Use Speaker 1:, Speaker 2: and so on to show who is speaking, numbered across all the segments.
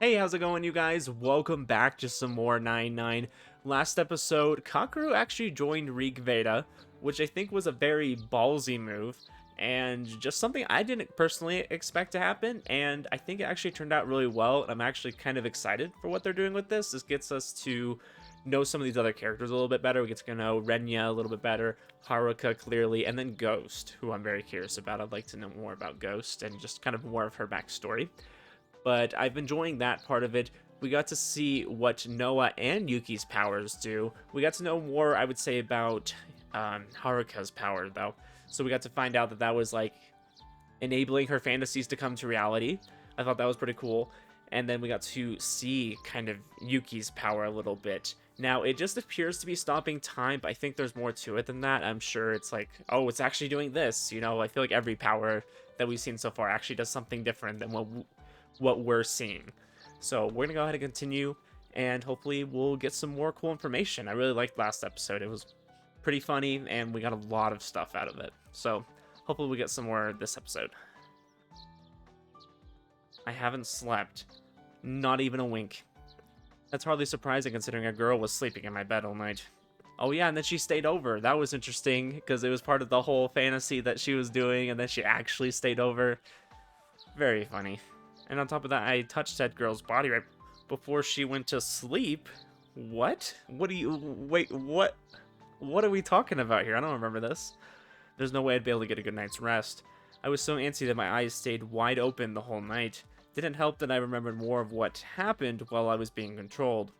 Speaker 1: Hey, how's it going, you guys? Welcome back to some more 9-9. Last episode, Kakeru actually joined Rig Veda, which I think was a very ballsy move, and just something I didn't personally expect to happen, and I think it actually turned out really well, and I'm actually kind of excited for what they're doing with this. This gets us to know some of these other characters a little bit better. We get to know Renya a little bit better, Haruka clearly, and then Ghost, who I'm very curious about. I'd like to know more about Ghost, and just kind of more of her backstory. But I've been enjoying that part of it. We got to see what Noah and Yuki's powers do. We got to know more, I would say, about Haruka's power, though. So we got to find out that that was like enabling her fantasies to come to reality. I thought that was pretty cool. And then we got to see kind of Yuki's power a little bit. Now, it just appears to be stopping time, but I think there's more to it than that. I'm sure it's like, oh, it's actually doing this. You know, I feel like every power that we've seen so far actually does something different than what we're seeing. So we're gonna go ahead and continue, and hopefully we'll get some more cool information. I really liked last episode. It was pretty funny, and we got a lot of stuff out of it. So hopefully we get some more this episode. I haven't slept. Not even a wink. That's hardly surprising considering a girl was sleeping in my bed all night. Oh yeah, and then she stayed over. That was interesting, because it was part of the whole fantasy that she was doing, and then she actually stayed over. Very funny. And on top of that, I touched that girl's body right before she went to sleep. What? What do you... Wait, what? What are we talking about here? I don't remember this. There's no way I'd be able to get a good night's rest. I was so antsy that my eyes stayed wide open the whole night. Didn't help that I remembered more of what happened while I was being controlled.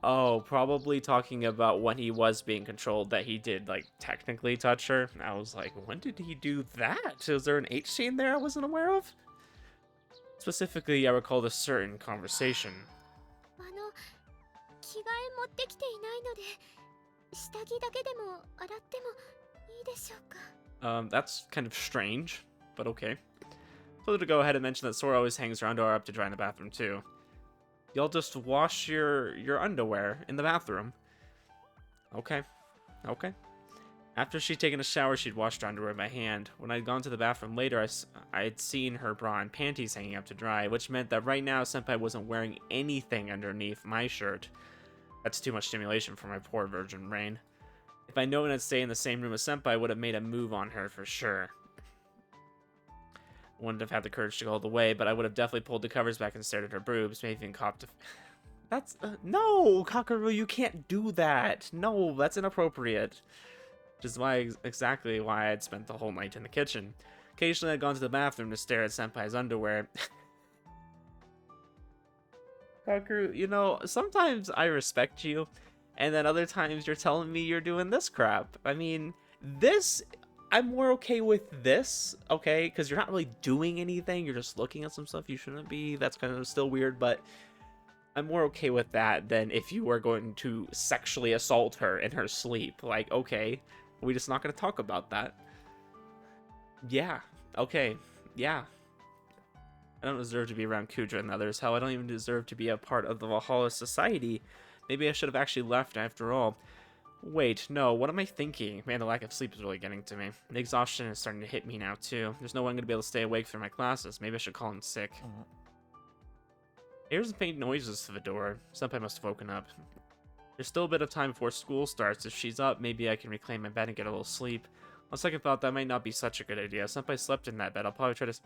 Speaker 1: Oh, probably talking about when he was being controlled, that he did, like, technically touch her. I was like, when did he do that? Is there an H scene there I wasn't aware of? Specifically, I recall a certain conversation. That's kind of strange, but okay. So to go ahead and mention that Sora always hangs around or up to dry in the bathroom too. Y'all just wash your underwear in the bathroom. Okay. Okay. After she'd taken a shower, she'd washed her underwear by hand. When I'd gone to the bathroom later, I'd seen her bra and panties hanging up to dry, which meant that right now, Senpai wasn't wearing anything underneath my shirt. That's too much stimulation for my poor virgin brain. If I'd known I'd stay in the same room as Senpai, I would have made a move on her for sure. Wouldn't have had the courage to go all the way, but I would have definitely pulled the covers back and stared at her boobs, maybe even copped a... That's... no, Kakeru, you can't do that. No, that's inappropriate. Which is exactly why I'd spent the whole night in the kitchen. Occasionally I'd gone to the bathroom to stare at Senpai's underwear. Kakeru, you know, sometimes I respect you, and then other times you're telling me you're doing this crap. I mean, this, I'm more okay with this, okay? Because you're not really doing anything, you're just looking at some stuff you shouldn't be. That's kind of still weird, but I'm more okay with that than if you were going to sexually assault her in her sleep. Like, okay, we're just not going to talk about that. Yeah, okay, yeah. I don't deserve to be around Kudra and others. Hell, I don't even deserve to be a part of the Valhalla society. Maybe I should have actually left after all. Wait, no, what am I thinking? Man, the lack of sleep is really getting to me. The exhaustion is starting to hit me now, too. There's no way I'm going to be able to stay awake through my classes. Maybe I should call in sick. Here's some faint noises to the door. Senpai must have woken up. There's still a bit of time before school starts. If she's up, maybe I can reclaim my bed and get a little sleep. On second thought, that might not be such a good idea. Senpai slept in that bed. I'll probably try to...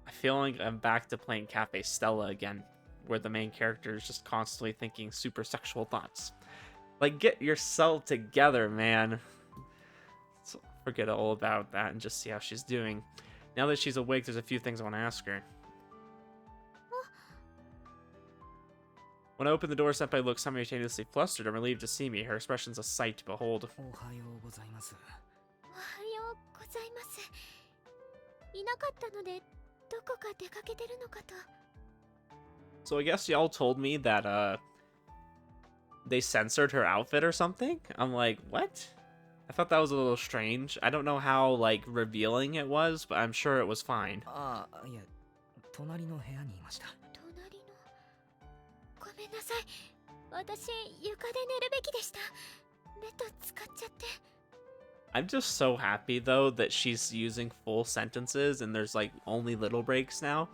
Speaker 1: I feel like I'm back to playing Café Stella again, where the main character is just constantly thinking super sexual thoughts. Like, get yourself together, man. So forget all about that and just see how she's doing. Now that she's awake, there's a few things I want to ask her. When I open the door, Senpai looks simultaneously flustered and relieved to see me. Her expression's a sight to behold. So I guess y'all told me that, they censored her outfit or something? I'm like, what? I thought that was a little strange. I don't know how, like, revealing it was, but I'm sure it was fine. I'm just so happy though that she's using full sentences and there's like only little breaks now.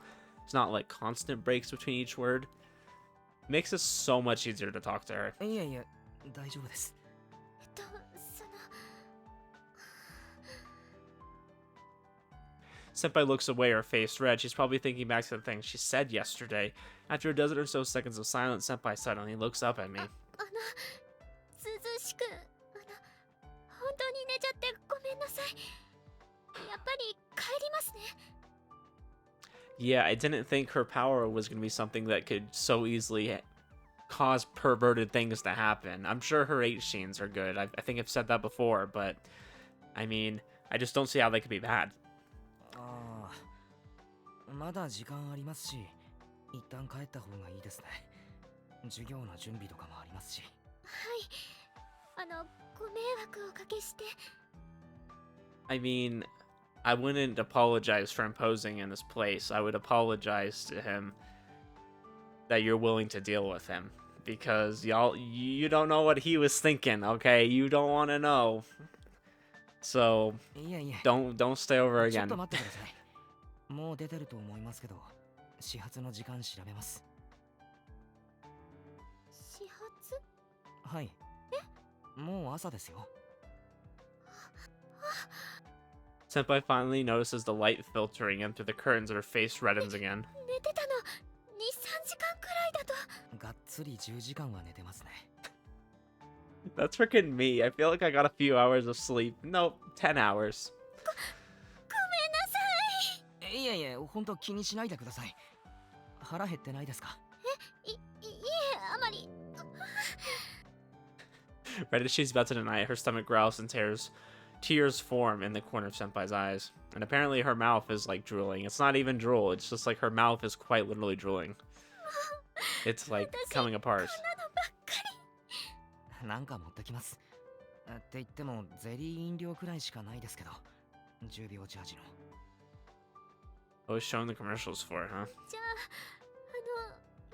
Speaker 1: It's not like constant breaks between each word. Makes it so much easier to talk to her.
Speaker 2: いやいや、大丈夫です。
Speaker 3: その
Speaker 1: Senpai looks away, her face red. She's probably thinking back to the things she said yesterday. After a dozen or so seconds of silence, Senpai suddenly looks up at me.
Speaker 3: 涼しく本当に寝ちゃってごめんなさい。やっぱり帰りますね。
Speaker 1: Yeah, I didn't think her power was going to be something that could so easily cause perverted things to happen. I'm sure her H scenes are good. I think I've said that before, but I mean, I just don't see how they could be bad.
Speaker 2: ああ、まだ時間ありますし、一旦帰った方がいいですね。授業の準備とかもありますし。
Speaker 3: はい。ご迷惑をおかけして。
Speaker 1: I mean, I wouldn't apologize for imposing in this place. I would apologize to him that you're willing to deal with him. Because you don't know what he was thinking, okay? You don't want to know. So,
Speaker 2: いやいや、
Speaker 1: don't stay over
Speaker 2: ちょっ
Speaker 1: again.
Speaker 2: と待ってください。もう出てると思いますけど、始発の時間調べます。
Speaker 3: 始発？
Speaker 2: はい。もう朝ですよ。
Speaker 1: Senpai finally notices the light filtering in through the curtains and her face reddens again.
Speaker 3: 寝てたの2、3時間くらいだと。
Speaker 2: がっつり10時間は寝てますね。
Speaker 1: That's freaking me. I feel like I got a few hours of sleep. Nope, 10 hours.
Speaker 3: ごめんなさい。
Speaker 2: いやいや、本当気にしないでください。腹減ってないですか？
Speaker 3: いえ、あまり。
Speaker 1: Right as she's about to deny it, her stomach growls and tears form in the corner of Senpai's eyes. And apparently her mouth is like drooling. It's not even drool, it's just like her mouth is quite literally drooling. It's like coming apart.
Speaker 2: なんか持ってきます。って言ってもゼリー飲料くらいしかないですけど、10秒チャージの。
Speaker 1: Always showing the commercials for it, huh?
Speaker 3: じゃあ、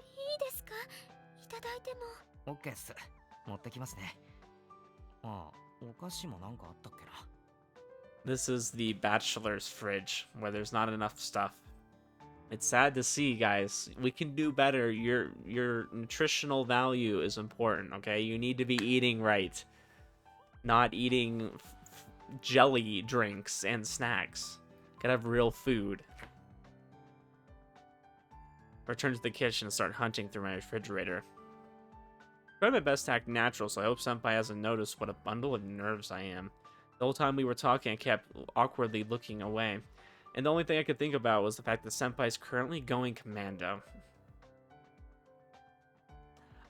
Speaker 3: いいですか？いただいても。
Speaker 2: OK っす。持ってきますね。ああ、お菓子もなんかあったっけな。
Speaker 1: This is the bachelor's fridge, where there's not enough stuff. It's sad to see, guys. We can do better. Your nutritional value is important, okay? You need to be eating right. Not eating jelly drinks and snacks. Gotta have real food. Return to the kitchen and start hunting through my refrigerator. I try my best to act natural, so I hope Senpai hasn't noticed what a bundle of nerves I am. The whole time we were talking, I kept awkwardly looking away. And the only thing I could think about was the fact that Senpai's currently going commando.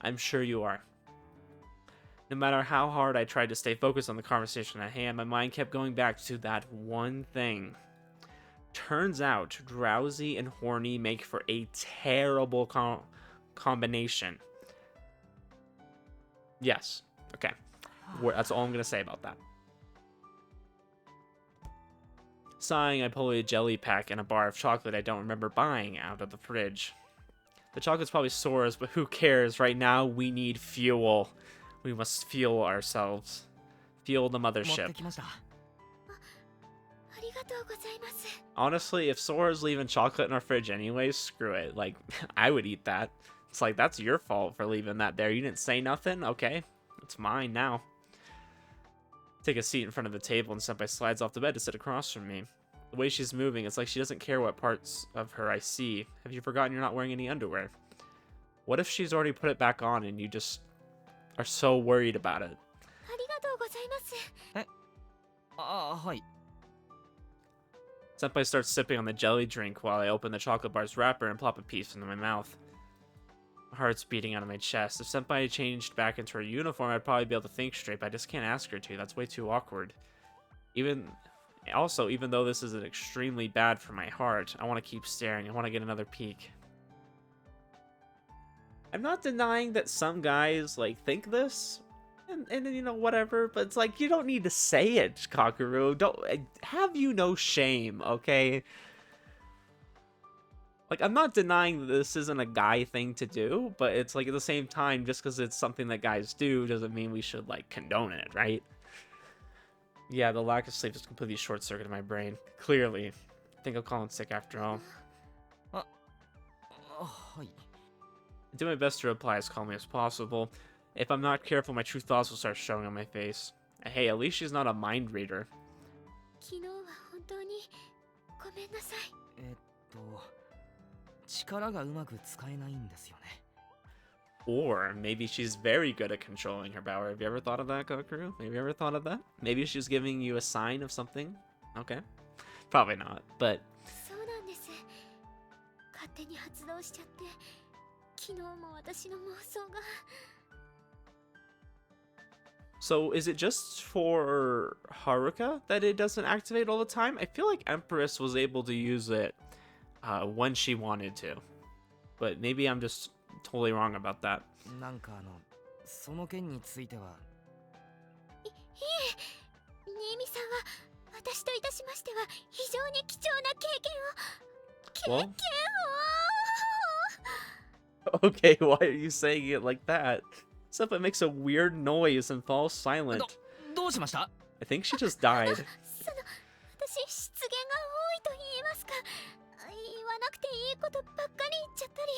Speaker 1: I'm sure you are. No matter how hard I tried to stay focused on the conversation at hand, my mind kept going back to that one thing. Turns out, drowsy and horny make for a terrible combination. Yes. Okay. That's all I'm going to say about that. Sighing, I pull a jelly pack and a bar of chocolate I don't remember buying out of the fridge. The chocolate's probably Sora's, but who cares? Right now, we need fuel. We must fuel ourselves. Fuel the
Speaker 2: 持っ
Speaker 1: mothership.
Speaker 2: てきました。
Speaker 3: ありがとうございます。
Speaker 1: Honestly, if Sora's leaving chocolate in our fridge anyways, screw it. Like, I would eat that. It's like, that's your fault for leaving that there. You didn't say nothing? Okay. It's mine now. Take a seat in front of the table and Senpai slides off the bed to sit across from me. The way she's moving, it's like she doesn't care what parts of her I see. Have you forgotten you're not wearing any underwear? What if she's already put it back on and you just are so worried about it?
Speaker 3: ありがとうございます。
Speaker 2: ああ、はい。
Speaker 1: Senpai starts sipping on the jelly drink while I open the chocolate bar's wrapper and plop a piece into my mouth. My heart's beating out of my chest. If Senpai changed back into her uniform, I'd probably be able to think straight, but I just can't ask her to. That's way too awkward. Even though this is extremely bad for my heart, I want to keep staring. I want to get another peek. I'm not denying that some guys, like, think this, and you know, whatever, but it's like, you don't need to say it, Kakeru. Have you no shame, okay? Like, I'm not denying that this isn't a guy thing to do, but it's like, at the same time, just because it's something that guys do doesn't mean we should, like, condone it, right? Yeah, the lack of sleep just completely short-circuited my brain. Clearly. I think I'll call in sick after all.
Speaker 2: はい。
Speaker 1: I do my best to reply as calmly as possible. If I'm not careful, my true thoughts will start showing on my face. Hey, at least she's not a mind reader.
Speaker 3: 昨日は本当にごめんなさい。
Speaker 2: 力がうまく使えないんですよね。
Speaker 1: Or maybe she's very good at controlling her power. Have you ever thought of that, Kakeru? Have you ever thought of that? Maybe she's giving you a sign of something? Okay. Probably not, but...
Speaker 3: そうなんです。勝手に発動しちゃって、昨日も私の妄想が。
Speaker 1: So is it just for Haruka that it doesn't activate all the time? I feel like Empress was able to use it when she wanted to. But maybe I'm just totally wrong about that.
Speaker 2: なんかその件については。
Speaker 3: いえ、新見さんは私といたしましては非常に貴重な経験を。
Speaker 1: Well, okay, why are you saying it like that? Except it makes a weird noise and falls silent.
Speaker 2: どうしました？
Speaker 1: I think she just died.
Speaker 3: その私失言が多いと言いますか、言わなくていいことばっかり言っちゃったり。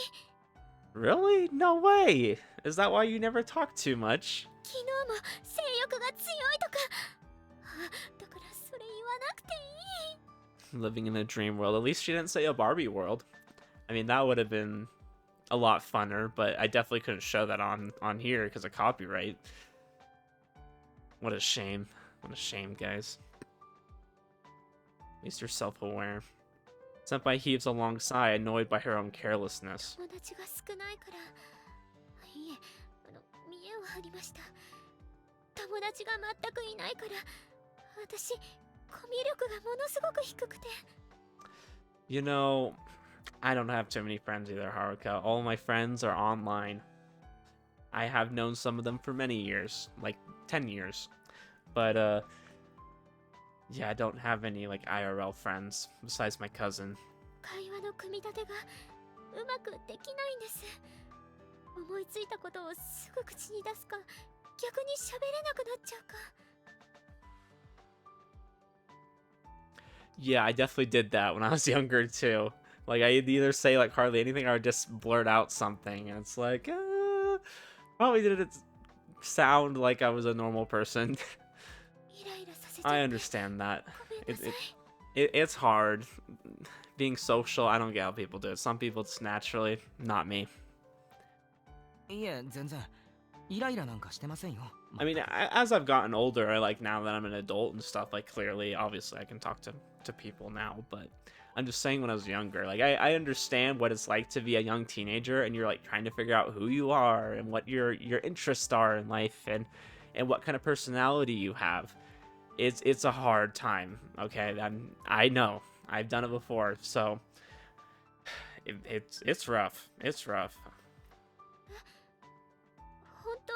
Speaker 1: Really? No way! Is that why you never talk too much?
Speaker 3: 昨日も性欲が強いとか。だからそれ言わなくていい。
Speaker 1: Living in a dream world. At least she didn't say a Barbie world. I mean, that would have been a lot funner, but I definitely couldn't show that on here because of copyright. What a shame. What a shame, guys. At least you're self-aware. Senpai heaves a long sigh, annoyed by her own carelessness.
Speaker 3: 友達が少ないから。いえ、見栄はありました。友達が全くいないから、私コミュ力がものすごく低くて。
Speaker 1: You know, I don't have too many friends either, Haruka. All my friends are online. I have known some of them for many years, like 10 years. But, yeah, I don't have any, like, IRL friends, besides my cousin.
Speaker 3: 会話の組み立てがうまくできないんです。思いついたことをすぐ口に出すか、逆に喋れなくなっちゃうか。
Speaker 1: Yeah, I definitely did that when I was younger, too. Like, I'd either say, like, hardly anything, or I'd just blurt out something, and it's like, probably didn't sound like I was a normal person.
Speaker 3: イライラさせちゃっ
Speaker 1: I
Speaker 3: て
Speaker 1: understand that.
Speaker 3: ごめんなさい。
Speaker 1: It's hard. Being social, I don't get how people do it. Some people just naturally, not me.
Speaker 2: いえ、全然。イライラなんかしてませんよ。
Speaker 1: I mean, as I've gotten older, like now that I'm an adult and stuff, like clearly, obviously, I can talk to people now, but I'm just saying when I was younger, like I understand what it's like to be a young teenager and you're like trying to figure out who you are and what your interests are in life and what kind of personality you have. It's a hard time, okay? I know. I've done it before, so it's rough. It's rough.
Speaker 3: 本当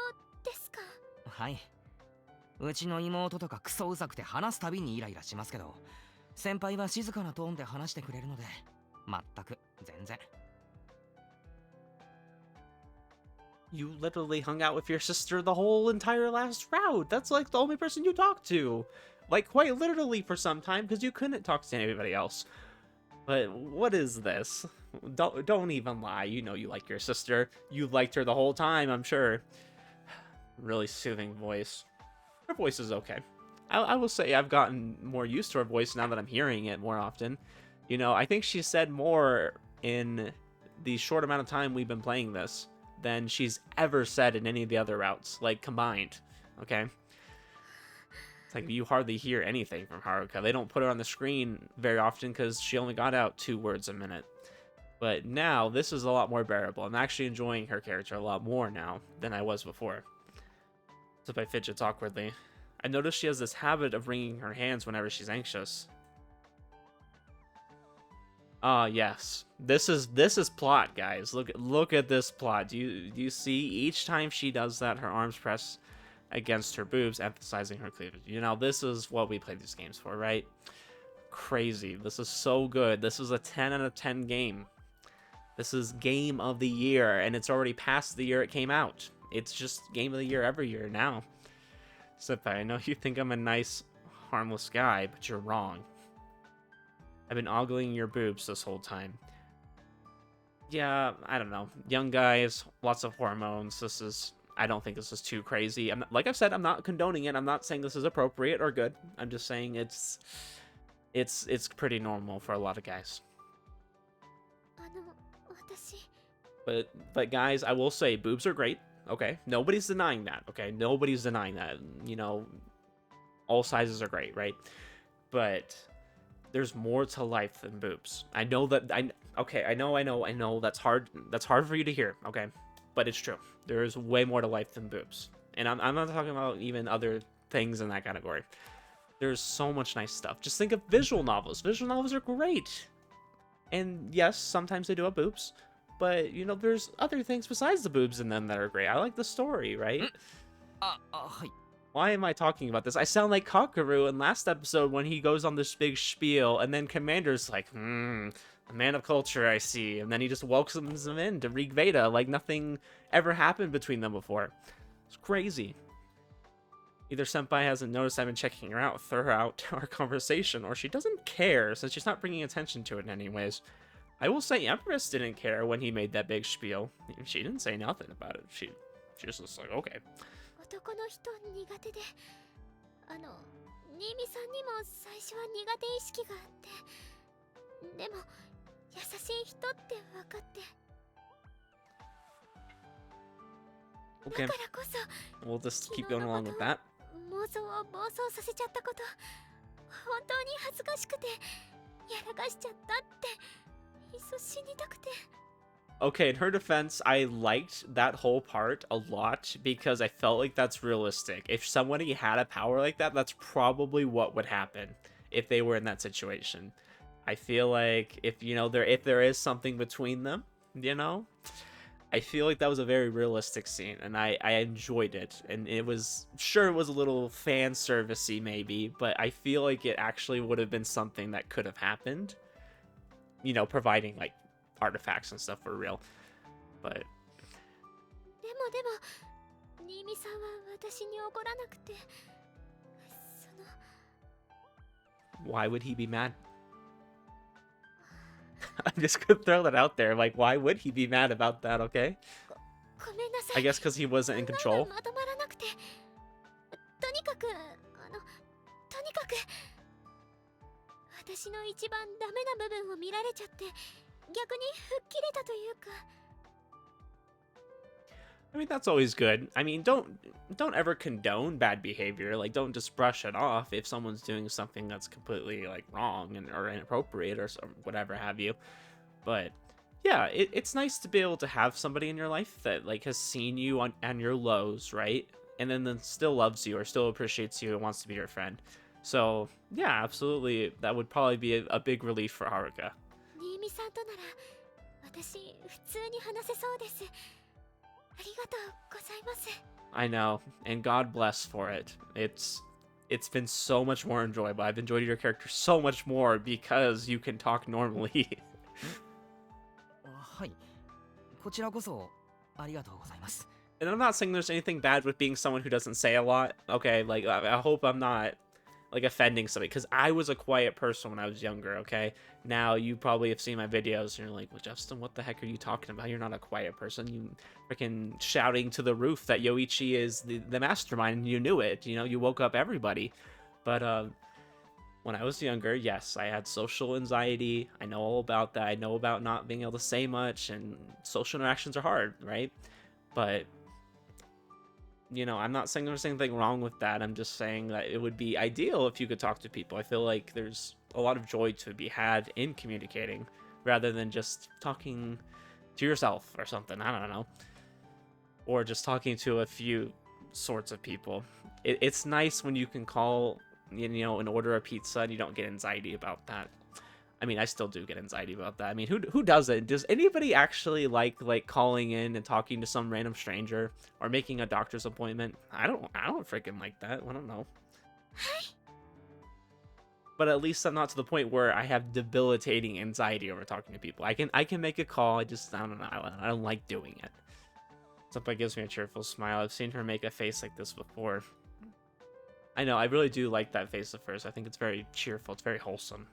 Speaker 3: ですか？
Speaker 2: はい。うちの妹とかクソうざくて話すたびにイライラしますけど、先輩は静かなトーンで話してくれるので、全く全然。
Speaker 1: You literally hung out with your sister the whole entire last round. That's like the only person you talked to. Like quite literally for some time because you couldn't talk to anybody else. But what is this? Don't even lie. You know you like your sister. You liked her the whole time, I'm sure. Really soothing voice. Her voice is okay. I will say I've gotten more used to her voice now that I'm hearing it more often. You know, I think she said more in the short amount of time we've been playing this than she's ever said in any of the other routes, like combined. Okay? It's like you hardly hear anything from Haruka. They don't put her on the screen very often because she only got out 2 words a minute. But now, this is a lot more bearable. I'm actually enjoying her character a lot more now than I was before. Except I fidgets awkwardly. I noticed she has this habit of wringing her hands whenever she's anxious. Ah, yes. This is plot, guys. Look at this plot. Do you see each time she does that, her arms press against her boobs, emphasizing her cleavage. You know, this is what we play these games for, right? Crazy. This is so good. This is a 10 out of 10 game. This is game of the year, and it's already past the year it came out. It's just game of the year every year now. Senpai, I know you think I'm a nice harmless guy, but you're wrong. I've been ogling your boobs this whole time. Yeah, I don't know. Young guys, lots of hormones. I don't think this is too crazy. Like I've said, I'm not condoning it. I'm not saying this is appropriate or good. I'm just saying it's pretty normal for a lot of guys.
Speaker 3: 私
Speaker 1: But guys, I will say boobs are great. Okay, nobody's denying that. Okay, nobody's denying that. You know, all sizes are great, right? But there's more to life than boobs. I know that. I know. That's hard. That's hard for you to hear. Okay, but it's true. There's way more to life than boobs, and I'm not talking about even other things in that category. There's so much nice stuff. Just think of visual novels. Visual novels are great, and yes, sometimes they do have boobs. But, you know, there's other things besides the boobs in them that are great. I like the story, right? Why am I talking about this? I sound like Kakeru in last episode when he goes on this big spiel, and then Commander's like, a man of culture, I see. And then he just welcomes him in to Rig Veda like nothing ever happened between them before. It's crazy. Either Senpai hasn't noticed I've been checking her out throughout our conversation, or she doesn't care since she's not bringing attention to it anyways. I will say Empress didn't care when he made that big spiel. She didn't say nothing about it. She just was like, okay.
Speaker 3: 男の人苦手で新見さんにも最初は苦手意識があってでも優しい人って分かって
Speaker 1: Okay.
Speaker 3: だからこそ
Speaker 1: We'll just keep going along with that.
Speaker 3: 妄想を暴走させちゃったこと本当に恥ずかしくてやらかしちゃったっていっそ死にたくて
Speaker 1: Okay, in her defense, I liked that whole part a lot because I felt like that's realistic. If somebody had a power like that, that's probably what would happen if they were in that situation. I feel like if there is something between them, you know, I feel like that was a very realistic scene, and I enjoyed it. And it was a little fan servicey maybe, but I feel like it actually would have been something that could have happened. You know, providing like artifacts and stuff for real. But
Speaker 3: でも新見さんは私に怒らなくて
Speaker 1: why would he be mad? I'm just gonna throw that out there. Like, why would he be mad about that? Okay.
Speaker 3: ごめんなさい
Speaker 1: I guess because he wasn't in control.
Speaker 3: まとまらなくてとにかく私の一番ダメな部分を見られちゃって逆に吹っ切れたというか
Speaker 1: I mean, that's always good. I mean, don't ever condone bad behavior. Like, don't just brush it off if someone's doing something that's completely like wrong or inappropriate or whatever have you. But yeah, it's nice to be able to have somebody in your life that like has seen you on your lows, right? And then still loves you or still appreciates you and wants to be your friend. So yeah, absolutely, that would probably be a big relief for Haruka.
Speaker 3: 新見さんとなら私普通に話せそうですありがとうございます
Speaker 1: I know, and God bless for it. It's been so much more enjoyable. I've enjoyed your character so much more because you can talk normally.
Speaker 2: はいこちらこそありがとうございます
Speaker 1: And I'm not saying there's anything bad with being someone who doesn't say a lot. Okay, like I hope I'm not like offending somebody because I was a quiet person when I was younger. Okay, now you probably have seen my videos and you're like, well, Justin, what the heck are you talking about? You're not a quiet person. You freaking shouting to the roof that Yoichi is the mastermind, and you knew it. You know, you woke up everybody. But when I was younger, yes, I had social anxiety. I know all about that. I know about not being able to say much, and social interactions are hard, right? But you know, I'm not saying there's anything wrong with that. I'm just saying that it would be ideal if you could talk to people. I feel like there's a lot of joy to be had in communicating rather than just talking to yourself or something. I don't know. Or just talking to a few sorts of people. It's nice when you can call, you know, and order a pizza and you don't get anxiety about that. I mean, I still do get anxiety about that. I mean, who doesn't? Does anybody actually like calling in and talking to some random stranger or making a doctor's appointment? I don't freaking like that. I don't know. But at least I'm not to the point where I have debilitating anxiety over talking to people. I can make a call. I don't know. I don't like doing it. Senpai gives me a cheerful smile. I've seen her make a face like this before. I know, I really do like that face of hers. I think it's very cheerful, it's very wholesome.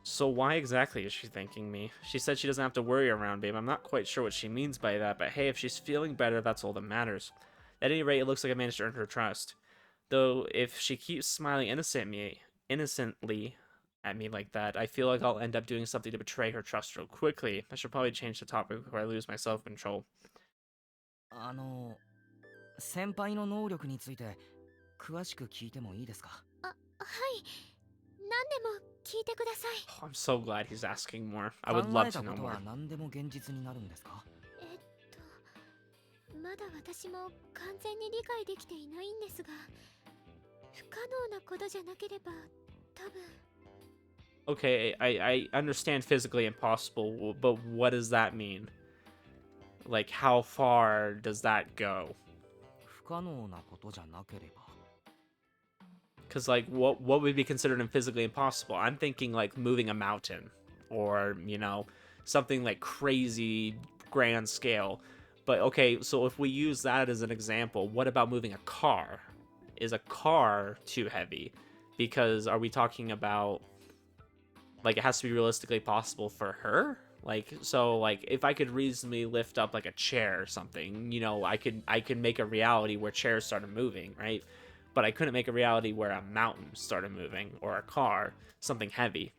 Speaker 1: So why exactly is she thanking me? She said she doesn't have to worry around babe. I'm not quite sure what she means by that, but hey, if she's feeling better, that's all that matters. At any rate, it looks like I managed to earn her trust. Though if she keeps smiling innocently at me like that, I feel like I'll end up doing something to betray her trust real quickly. I should probably change the topic before I lose my self-control.
Speaker 2: あの先輩の能力について詳しく聞いてもいいですか？
Speaker 3: あ、はい。何でも聞いてください。
Speaker 1: Oh, I'm so glad he's asking more. I
Speaker 2: 考
Speaker 1: would love
Speaker 2: えた
Speaker 1: to
Speaker 2: こ
Speaker 1: know
Speaker 2: と
Speaker 1: more.
Speaker 2: は何でも現実になるんですか？
Speaker 3: まだ私も完全に理解できていないんですが、不可能なことじゃなければ多分。
Speaker 1: Okay, I understand physically impossible, but what does that mean? Like, how far does that go?
Speaker 2: 不可能なことじゃなければ。
Speaker 1: Because, like, what would be considered physically impossible? I'm thinking, like, moving a mountain. Or, something, like, crazy grand scale. But, okay, so if we use that as an example, what about moving a car? Is a car too heavy? Because are we talking about, like, it has to be realistically possible for her? Like, so, like, if I could reasonably lift up, like, a chair or something, I could make a reality where chairs started moving, right? But I couldn't make a reality where a mountain started moving or a car, something heavy.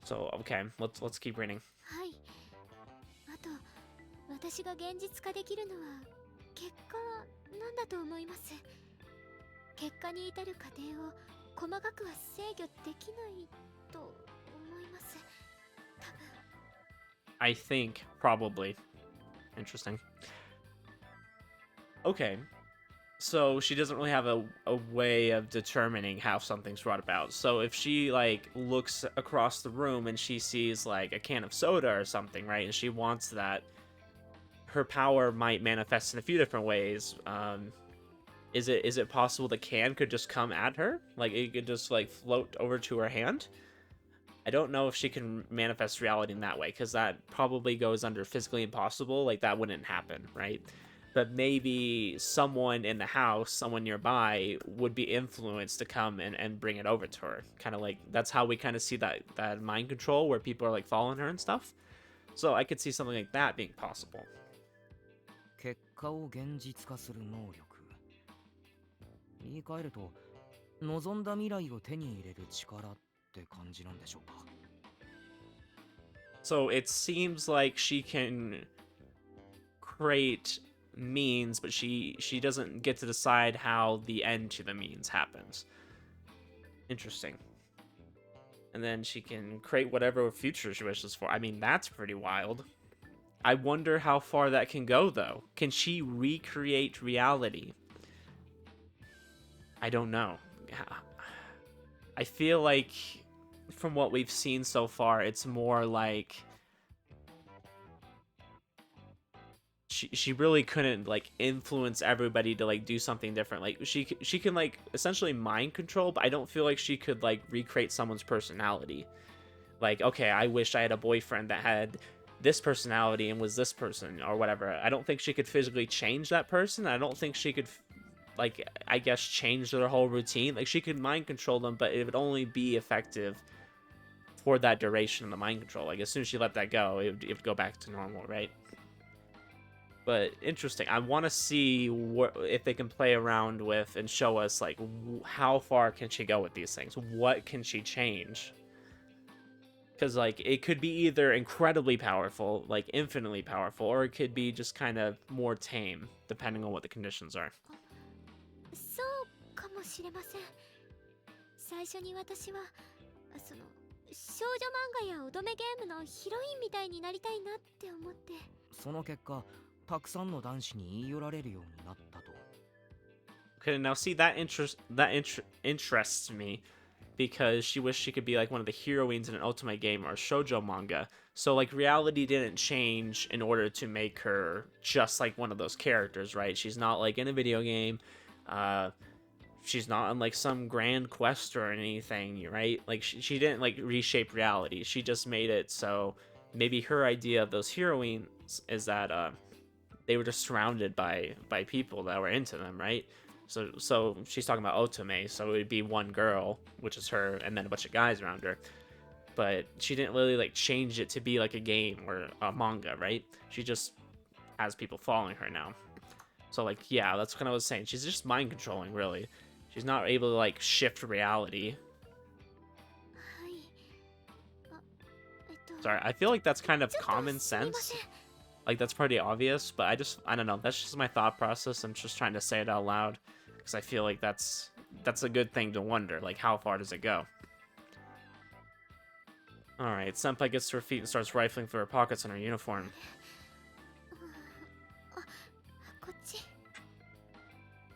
Speaker 1: So, okay, let's keep reading.
Speaker 3: はい。あと、私が現実化できるのは結果なんだと思います。結果に至る過程を細かくは制御できないと思います。多分。
Speaker 1: I think probably. Interesting. Okay. So she doesn't really have a way of determining how something's brought about. So if she, like, looks across the room and she sees, like, a can of soda or something, right, and she wants that, her power might manifest in a few different ways. Is it possible the can could just come at her? Like, it could just, like, float over to her hand? I don't know if she can manifest reality in that way, because that probably goes under physically impossible. Like, that wouldn't happen, right? But maybe someone in the house, someone nearby, would be influenced to come and bring it over to her. Kind of like, that's how we kind of see that mind control, where people are, like, following her and stuff. So I could see something like that being possible.
Speaker 2: 結果を現実化する能力。言い換えると、望んだ未来を手に入れる力って感じなんでしょうか。
Speaker 1: So it seems like she can create means, but she doesn't get to decide how the end to the means happens. Interesting. And then she can create whatever future she wishes for. I mean, that's pretty wild. I wonder how far that can go, though. Can she recreate reality? I don't know. I feel like, from what we've seen so far, it's more like she really couldn't, like, influence everybody to, like, do something different. Like, she can, like, essentially mind control, but I don't feel like she could, like, recreate someone's personality. Like, okay, I wish I had a boyfriend that had this personality and was this person or whatever. I don't think she could physically change that person. I don't think she could, like, I guess, change their whole routine. Like, she could mind control them, but it would only be effective for that duration of the mind control. Like, as soon as she let that go, it would go back to normal, right? But interesting. I want to see if they can play around with and show us, like, how far can she go with these things? What can she change? Because, like, it could be either incredibly powerful, like infinitely powerful, or it could be just kind of more tame, depending on what the conditions are.
Speaker 3: そうかもしれません。最初に私はその少女漫画や乙女ゲームのヒロインみたいになりたいなって思って。
Speaker 2: その結果、たくさんの男子に言い寄られるようになったと。
Speaker 1: Okay, now see, that interests me, because she wished she could be like one of the heroines in an ultimate game or shoujo manga. So, like, reality didn't change in order to make her just like one of those characters, right? She's not like in a video game. She's not on, like, some grand quest or anything, right? Like, she didn't, like, reshape reality. She just made it so maybe her idea of those heroines is that they were just surrounded by people that were into them, right? So she's talking about otome, so it would be one girl, which is her, and then a bunch of guys around her. But she didn't really like change it to be like a game or a manga, right? She just has people following her now. So like, yeah, that's what I was saying. She's just mind controlling, really. She's not able to like shift reality.
Speaker 3: はい。
Speaker 1: Sorry, I feel like that's kind of
Speaker 3: ちょっと
Speaker 1: common
Speaker 3: すみま
Speaker 1: sense.
Speaker 3: せん。
Speaker 1: Like that's pretty obvious, but I don't know. That's just my thought process. I'm just trying to say it out loud because I feel like that's a good thing to wonder. Like, how far does it go? All right, Senpai gets to her feet and starts rifling through her pockets in her uniform.
Speaker 3: あ、こっち。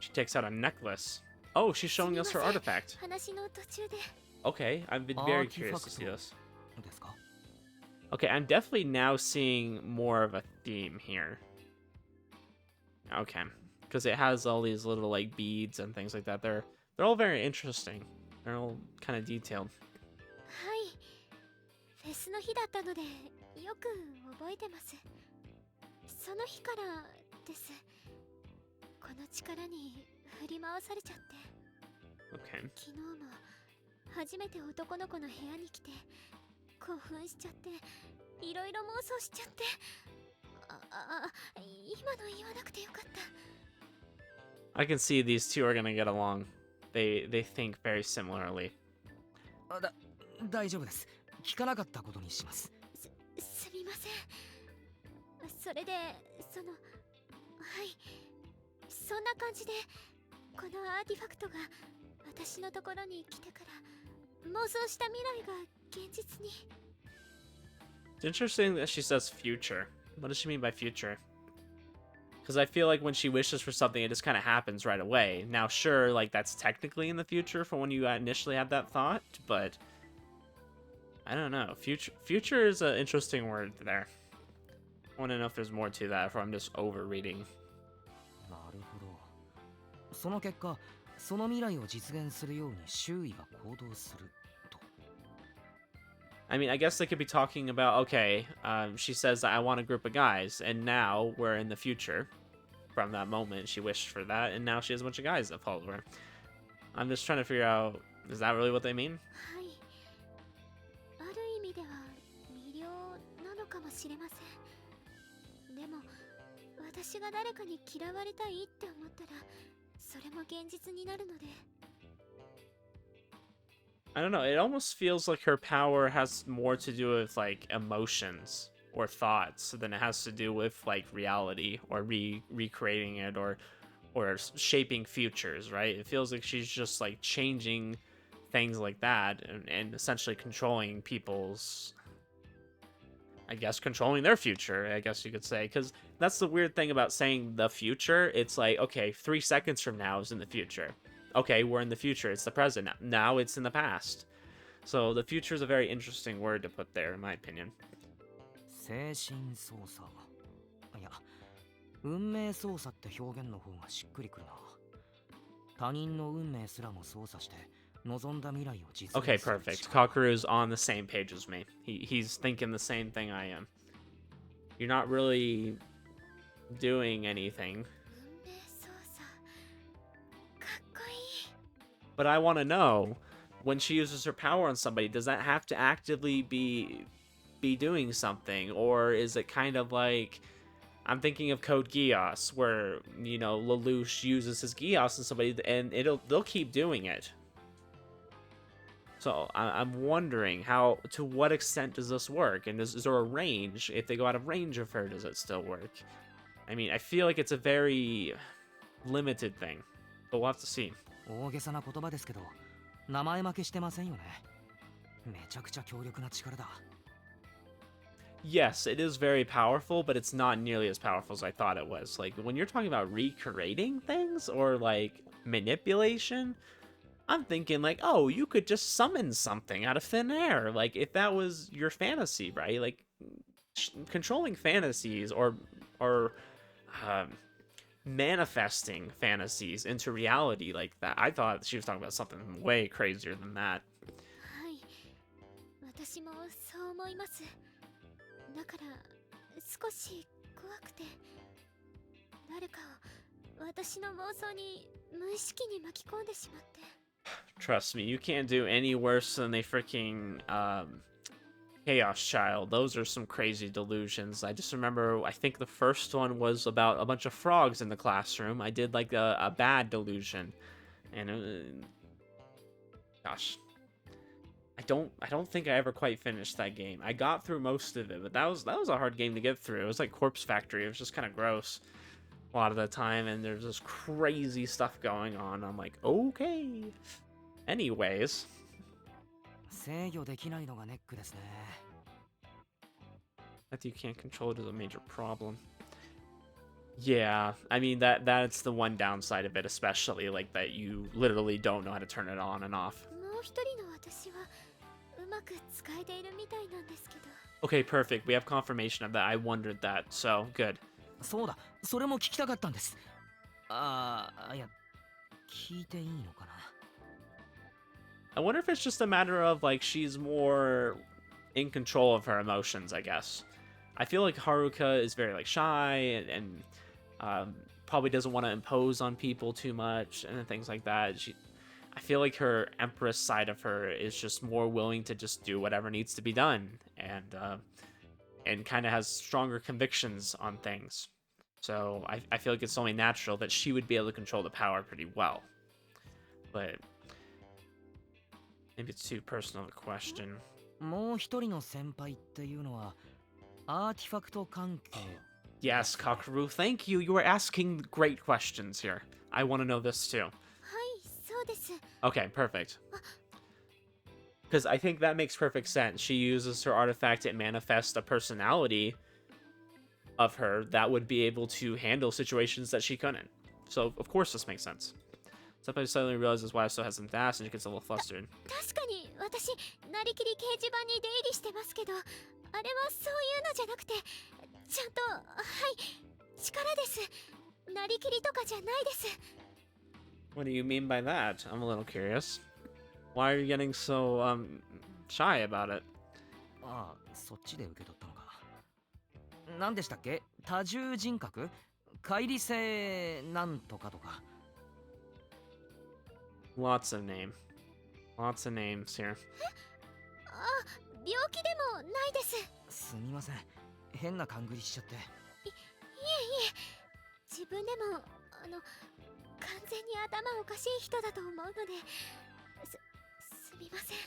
Speaker 1: She takes out a necklace. Oh, she's showing us her
Speaker 3: すみません。
Speaker 1: artifact.
Speaker 3: 話の途中で。
Speaker 1: Okay, I've been very curious to see this.
Speaker 2: ですか？
Speaker 1: Okay, I'm definitely now seeing more of a theme here. Okay, because it has all these little like beads and things like that. They're all very interesting. They're all kind of detailed.
Speaker 3: はい。フェスの日だったので、よく覚えてます。その日からです。この力に振り回されちゃって。
Speaker 1: Okay.
Speaker 3: 昨日も初めて男の子の部屋に来て興奮しちゃっていろいろ妄想しちゃって今の言わなくてよかった。
Speaker 1: I can see these two are gonna get along. They think very similarly.
Speaker 2: 大丈夫です。聞かなかったことにします。
Speaker 3: すみません。それではいそんな感じでこのアーティファクトが私のところに来てから妄想した未来が現実に。
Speaker 1: It's interesting that she says future. What does she mean by future? Because I feel like when she wishes for something, it just kind of happens right away. Now, sure, like that's technically in the future for when you initially had that thought, but I don't know. Future is an interesting word there. I want to know if there's more to that, if I'm just overreading.
Speaker 2: なるほど。その結果、その未来を実現するように周囲が行動すると。
Speaker 1: I mean, I guess they could be talking about, okay, she says, I want a group of guys, and now we're in the future. From that moment, she wished for that, and now she has a bunch of guys that follow her. I'm just trying to figure out, is that really what they mean?
Speaker 3: はい。ある意味では魅了なのかもしれません。でも私が誰かに嫌われたいって思ったらそれも現実になるので。
Speaker 1: I don't know, it almost feels like her power has more to do with, like, emotions or thoughts than it has to do with, like, reality or recreating it or shaping futures, right? It feels like she's just, like, changing things like that and essentially controlling people's, I guess, controlling their future, I guess you could say. Because that's the weird thing about saying the future. It's like, okay, 3 seconds from now is in the future. Okay, we're in the future. It's the present now. Now it's in the past. So the future is a very interesting word to put there, in my opinion.
Speaker 2: 精神操作。いや、運命操作って表現の方がしっくりくるな。他人の運命すらも操作して望んだ未来を実現する。
Speaker 1: Okay, perfect. Kakeru's on the same page as me. He's thinking the same thing I am. You're not really doing anything.
Speaker 3: 運命操作かっこいい。
Speaker 1: But I want to know, when she uses her power on somebody, does that have to actively be doing something, or is it kind of like, I'm thinking of Code Geass, where, you know, Lelouch uses his Geass on somebody and they'll keep doing it. So I'm wondering to what extent does this work, and is there a range? If they go out of range of her, does it still work? I mean, I feel like it's a very limited thing, but we'll have to see.
Speaker 2: 大げさな言葉ですけど、名前負けしてませんよね。めちゃくちゃ強力な力だ。
Speaker 1: Yes, it is very powerful, but it's not nearly as powerful as I thought it was. Like, when you're talking about recreating things or, like, manipulation, I'm thinking, like, oh, you could just summon something out of thin air. Like, if that was your fantasy, right? Like, controlling fantasies or manifesting fantasies into reality like that. I thought she was talking about something way crazier than that.
Speaker 3: はい。私もそう思います。だから少し怖くて誰かを私の妄想に無意識に巻き込んでしまって。
Speaker 1: Trust me, you can't do any worse than a freaking Chaos Child. Those are some crazy delusions. I just remember, I think the first one was about a bunch of frogs in the classroom. I did like a bad delusion, and gosh, I don't think I ever quite finished that game. I got through most of it, but that was a hard game to get through. It was like Corpse Factory. It was just kind of gross a lot of the time, and there's this crazy stuff going on. I'm like, okay. Anyways.
Speaker 2: 制御できないのがネックですね。
Speaker 1: That you can't control it is a major problem. Yeah, I mean that's the one downside of it, especially like that you literally don't know how to turn it on and off.
Speaker 3: もう一人の私はうまく使えているみたいなんですけど。
Speaker 1: Okay, perfect. We have confirmation of that. I wondered that, so good.
Speaker 2: そうだ、それも聞きたかったんです。いや、聞いていいのかな。
Speaker 1: I wonder if it's just a matter of like she's more in control of her emotions, I guess. I feel like Haruka is very like shy and probably doesn't want to impose on people too much and things like that. I feel like her Empress side of her is just more willing to just do whatever needs to be done and kind of has stronger convictions on things. So I feel like it's only natural that she would be able to control the power pretty well. But maybe it's too personal of a question.
Speaker 2: もう一人の先輩っていうのはアーティファクト関係。
Speaker 1: Yes, Kakeru, thank you. You were asking great questions here. I want to know this too.
Speaker 3: はい、そうです。
Speaker 1: Okay, perfect. Because I think that makes perfect sense. She uses her artifact to manifest a personality of her that would be able to handle situations that she couldn't. So, of course, this makes sense. Somebody suddenly realizes why so hesitant to ask, and she gets a little flustered.
Speaker 3: 確かに私なりきり掲示板に出入りしてますけど、あれはそういうのじゃなくて、ちゃんとはい力です。なりきりとかじゃないです。
Speaker 1: What do you mean by that? I'm a little curious. Why are you getting so shy about it?
Speaker 2: ああ、そっちで受け取ったのか。何でしたっけ？多重人格？乖離性なんとかとか。
Speaker 1: Lots of names here.
Speaker 3: あ、病気でもないです。
Speaker 2: すみません。変な勘繰りしちゃって。
Speaker 3: いえ自分でも完全に頭おかしい人だと思うのですみません。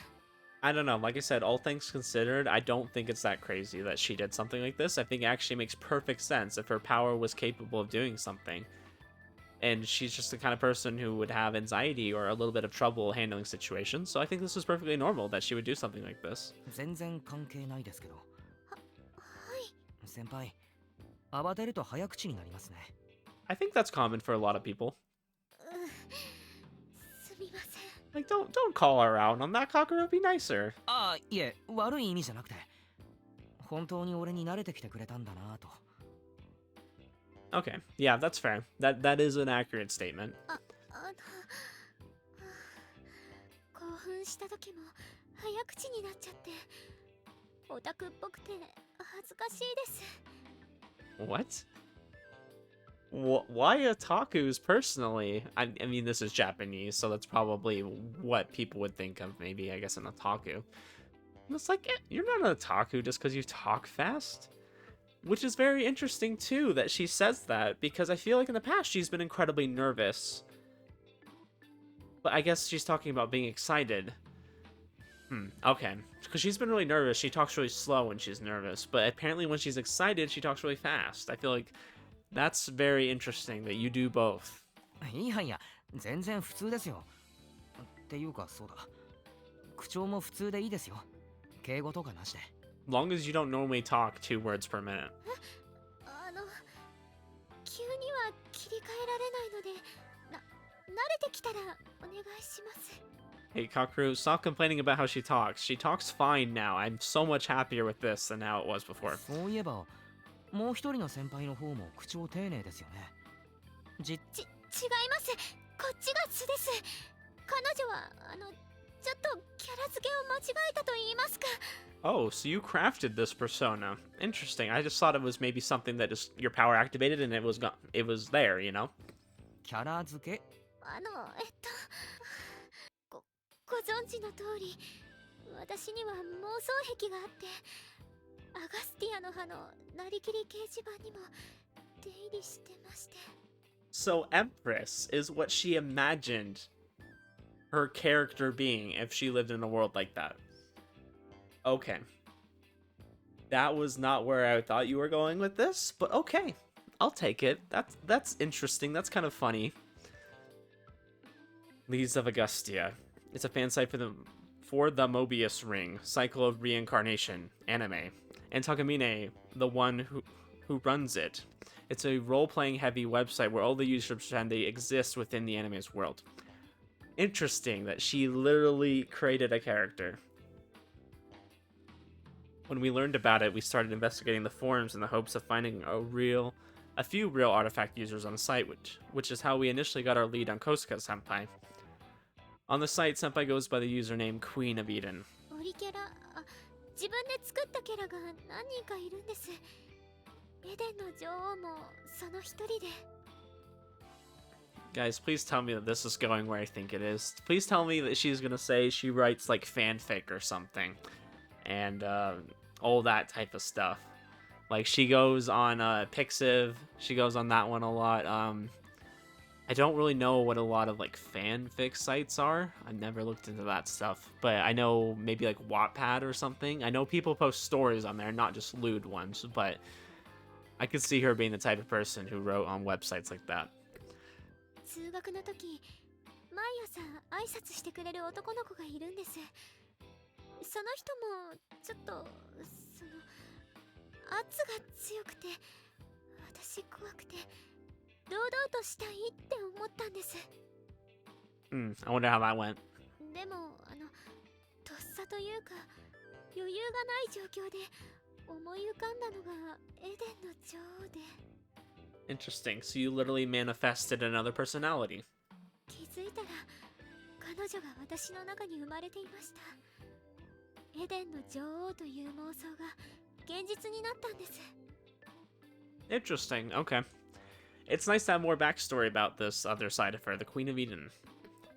Speaker 1: I don't know. Like I said, all things considered, I don't think it's that crazy that she did something like this. I think it actually makes perfect sense if her power was capable of doing something. And she's just the kind of person who would have anxiety or a little bit of trouble handling situations. So I think this is perfectly normal that she would do something like this.
Speaker 2: 全然関係ないですけど。
Speaker 3: はい。
Speaker 2: 先輩、慌てると早口になりますね。
Speaker 1: I think that's common for a lot of people.
Speaker 3: すみません。
Speaker 1: Like, don't call her out on that, Kakeru. Be nicer.
Speaker 2: ああ、いえ、悪い意味じゃなくて、本当に俺に慣れてきてくれたんだなと。
Speaker 1: Okay, yeah, that's fair. That is an accurate statement.
Speaker 3: 興奮した時も早口になっちゃってオタクっぽくて恥ずかしいです。
Speaker 1: What? Why otakus personally? I mean, this is Japanese, so that's probably what people would think of, maybe, I guess, an otaku. And it's like, you're not an otaku just because you talk fast. Which is very interesting, too, that she says that, because I feel like in the past she's been incredibly nervous. But I guess she's talking about being excited. Okay. Because she's been really nervous. She talks really slow when she's nervous. But apparently when she's excited, she talks really fast. I feel like that's very interesting that you do both.
Speaker 2: いやいや、全然普通ですよ。っていうか、そうだ。口調も普通でいいですよ。敬語とかなしで。
Speaker 1: Long as you don't normally talk 2 words per minute.
Speaker 3: 急には切り替えられないので、慣れてきたらお願いします。
Speaker 1: Hey, Kakeru, stop complaining about how she talks. She talks fine now. I'm so much happier with this than how it was before.
Speaker 2: そういえば、もう一人の先輩の方も口調丁寧ですよね。違い
Speaker 3: ます。こっちが素です。彼女はちょっとキャラ付けを間違えたと言いますか。
Speaker 1: Oh, so you crafted this persona. Interesting. I just thought it was maybe something that just your power activated and it was there, you know?
Speaker 2: キャラ付け？
Speaker 3: あのご存知の通り、私には妄想癖があって、アガスティアの葉のなりきり掲示板にも出入りしてまして。
Speaker 1: So Empress is what she imagined her character being if she lived in a world like that. Okay. That was not where I thought you were going with this, but okay. I'll take it. That's interesting. That's kind of funny. Leaves of Augustia. It's a fan site for the Mobius Ring, Cycle of Reincarnation, anime. And Takamine, the one who runs it. It's a role-playing heavy website where all the users pretend they exist within the anime's world. Interesting that she literally created a character. When we learned about it, we started investigating the forums in the hopes of finding a few real artifact users on the site, which is how we initially got our lead on Kosuka-senpai. On the site, Senpai goes by the username Queen of Eden.
Speaker 3: オリキャラ、自分で作ったキャラが何人かいるんです。エデンの女王もその一人で。
Speaker 1: Guys, please tell me that this is going where I think it is. Please tell me that she's gonna say she writes like fanfic or something, and all that type of stuff. Like she goes on Pixiv, she goes on that one a lot. I don't really know what a lot of like fanfic sites are. I've never looked into that stuff, but I know maybe like Wattpad or something. I know people post stories on there, not just lewd ones, but I could see her being the type of person who wrote on websites like that.
Speaker 3: 通学の時、毎朝挨拶してくれる男の子がいるんです。その人もちょっと圧が強くて、私怖くて堂々としたいって思ったんです。
Speaker 1: I wonder how that went.
Speaker 3: でもとっさというか余裕がない状況で思い浮かんだのがエデンの女王で。
Speaker 1: Interesting. So you literally manifested another personality.
Speaker 3: 気づいたら彼女が私の中に生まれていました。エデンの女王という妄想が現実になったんです。
Speaker 1: Interesting. Okay. It's nice to have more backstory about this other side of her, the Queen of Eden.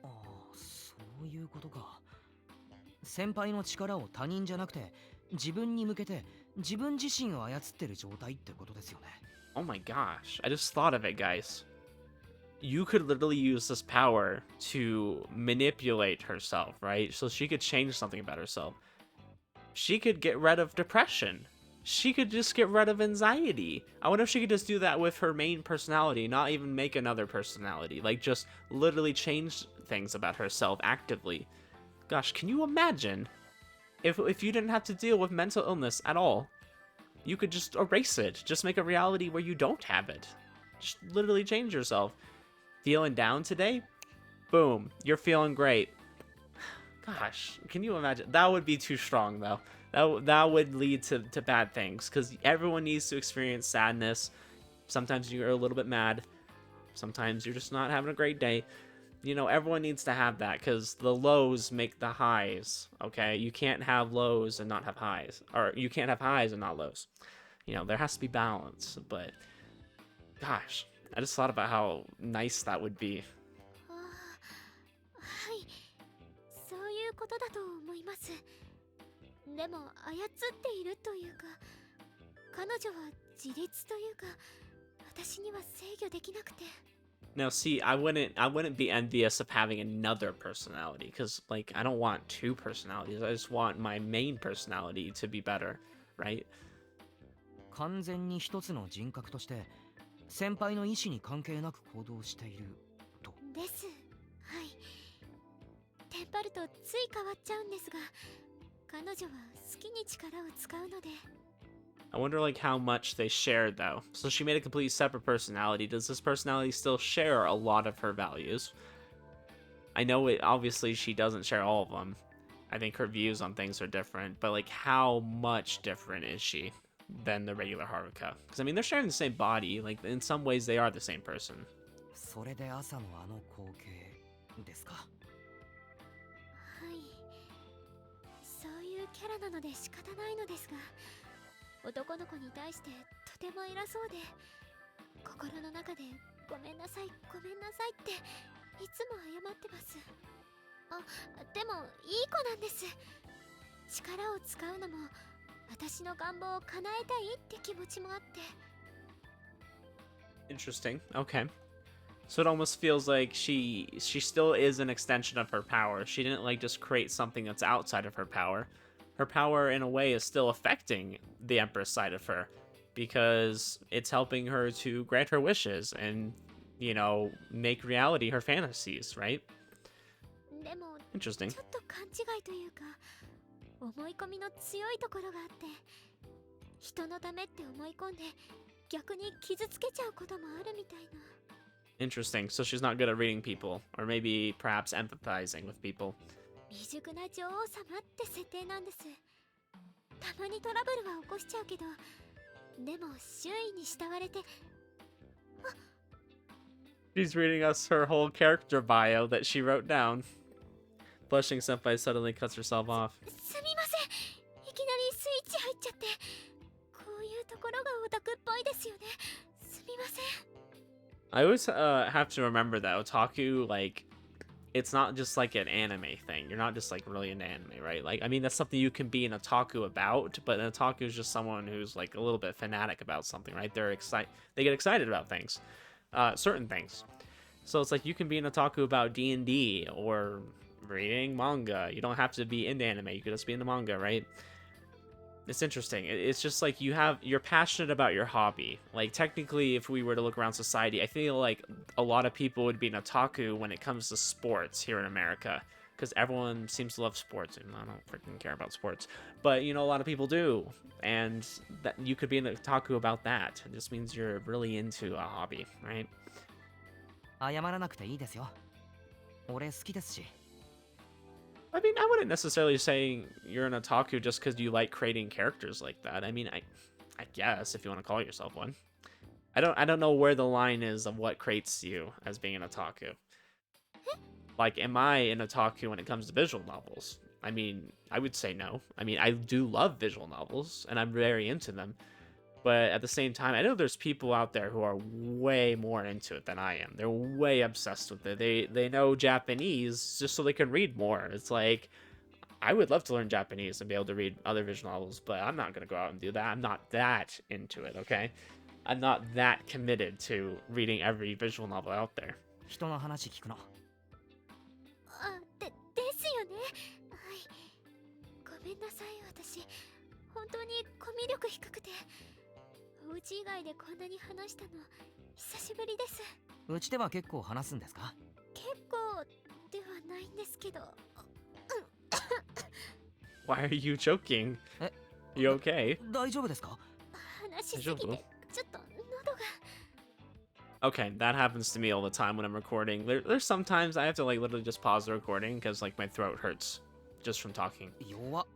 Speaker 2: ああ、そういうことか。先輩の力を他人じゃなくて自分に向けて自分自身を操ってる状態ってことですよね。
Speaker 1: Oh my gosh. I just thought of it, guys. You could literally use this power to manipulate herself, right? So she could change something about herself. She could get rid of depression. She could just get rid of anxiety. I wonder if she could just do that with her main personality, not even make another personality. Like, just literally change things about herself actively. Gosh, can you imagine if you didn't have to deal with mental illness at all? You could just erase it. Just make a reality where you don't have it. Just literally change yourself. Feeling down today? Boom. You're feeling great. Gosh, can you imagine? That would be too strong, though. That would lead to bad things, because everyone needs to experience sadness. Sometimes you're a little bit mad. Sometimes you're just not having a great day. You know, everyone needs to have that, because the lows make the highs, okay? You can't have lows and not have highs. Or you can't have highs and not lows. You know, there has to be balance, but gosh, I just thought about how nice that would be.
Speaker 3: はい、そういうことだと思います。でも操っているというか、彼女は自立というか、私には制御できなくて。
Speaker 1: Now, see, I wouldn't be envious of having another personality, because like I don't want two personalities. I just want my main personality to be better, right?
Speaker 2: 完全に一つの人格として先輩の意思に関係なく行動していると。
Speaker 3: です。はい。テンパるとつい変わっちゃうんですが、彼女は好きに力を使うので。
Speaker 1: I wonder like how much they shared though. So she made a completely separate personality. Does this personality still share a lot of her values? I know it obviously she doesn't share all of them. I think her views on things are different, but like how much different is she than the regular Haruka? Because I mean they're sharing the same body, like in some ways they are the same person.
Speaker 2: それで朝のあの光景ですか。
Speaker 3: はい。そういうキャラなので仕方ないのですが、男の子に対してとても偉そうで、心の中でごめんなさいごめんなさいっていつも謝ってます。あ、でもいい子なんです。力を使うのも私の願望を叶えたいって気持ちもあって。
Speaker 1: Interesting. Okay. So it almost feels like she still is an extension of her power. She didn't like just create something that's outside of her power. Her power in a way is still affecting the Empress side of her because it's helping her to grant her wishes and, you know, make reality her fantasies, right?
Speaker 3: でも
Speaker 1: Interesting.
Speaker 3: ちょっと勘違いというか思い込みの強いところがあって、人のためって思い込んで逆に傷つけちゃうこともあるみたいな。
Speaker 1: Interesting. So she's not good at reading people, or maybe perhaps empathizing with people.
Speaker 3: 未熟な女王様って設定なんです。たまにトラブルは起こしちゃうけど、でも周囲に慕われて。
Speaker 1: She's reading us her whole character bio that she wrote down. Blushing senpai suddenly cuts herself off.
Speaker 3: すみません、いきなりスイッチ入っちゃって。こういうところがオタクっぽいですよね。すみません。
Speaker 1: I always have to remember that otaku, like, it's not just like an anime thing. You're not just like really into anime, right? Like, I mean, that's something you can be an otaku about, but an otaku is just someone who's like a little bit fanatic about something, right? They get excited about things, certain things. So it's like you can be an otaku about D&D or reading manga. You don't have to be into anime. You could just be into manga, right? It's interesting. It's just like you're passionate about your hobby. Like technically, if we were to look around society, I feel like a lot of people would be an otaku when it comes to sports here in America, because everyone seems to love sports, and I don't freaking care about sports. But you know, a lot of people do, and that you could be an otaku about that. It just means you're really into a hobby, right?
Speaker 2: 謝らなくていいですよ。俺好きですし。
Speaker 1: I mean, I wouldn't necessarily say you're an otaku just because you like creating characters like that. I mean, I guess if you want to call yourself one. I don't know where the line is of what creates you as being an otaku. Like, am I an otaku when it comes to visual novels? I mean, I would say no. I mean, I do love visual novels, and I'm very into them. But at the same time, I know there's people out there who are way more into it than I am. They're way obsessed with it. They know Japanese just so they can read more. It's like, I would love to learn Japanese and be able to read other visual novels, but I'm not going to go out and do that. I'm not that into it, okay? I'm not that committed to reading every visual novel out there.
Speaker 2: 人の話聞くの。
Speaker 3: あ、ですよね。はい。ごめんなさい、私。本当にコミュ力低くて。お家以外でこんなに話したの久しぶりです。
Speaker 2: うちでは結構話すんですか？
Speaker 3: 結構ではないんですけど。
Speaker 1: Why are you joking? You okay?
Speaker 2: 大丈夫ですか？
Speaker 3: 話しすぎてちょっと喉が。
Speaker 1: Okay, that happens to me all the time when I'm recording. There's sometimes I have to like literally just pause the recording because like my throat hurts just from talking.
Speaker 2: 弱っ。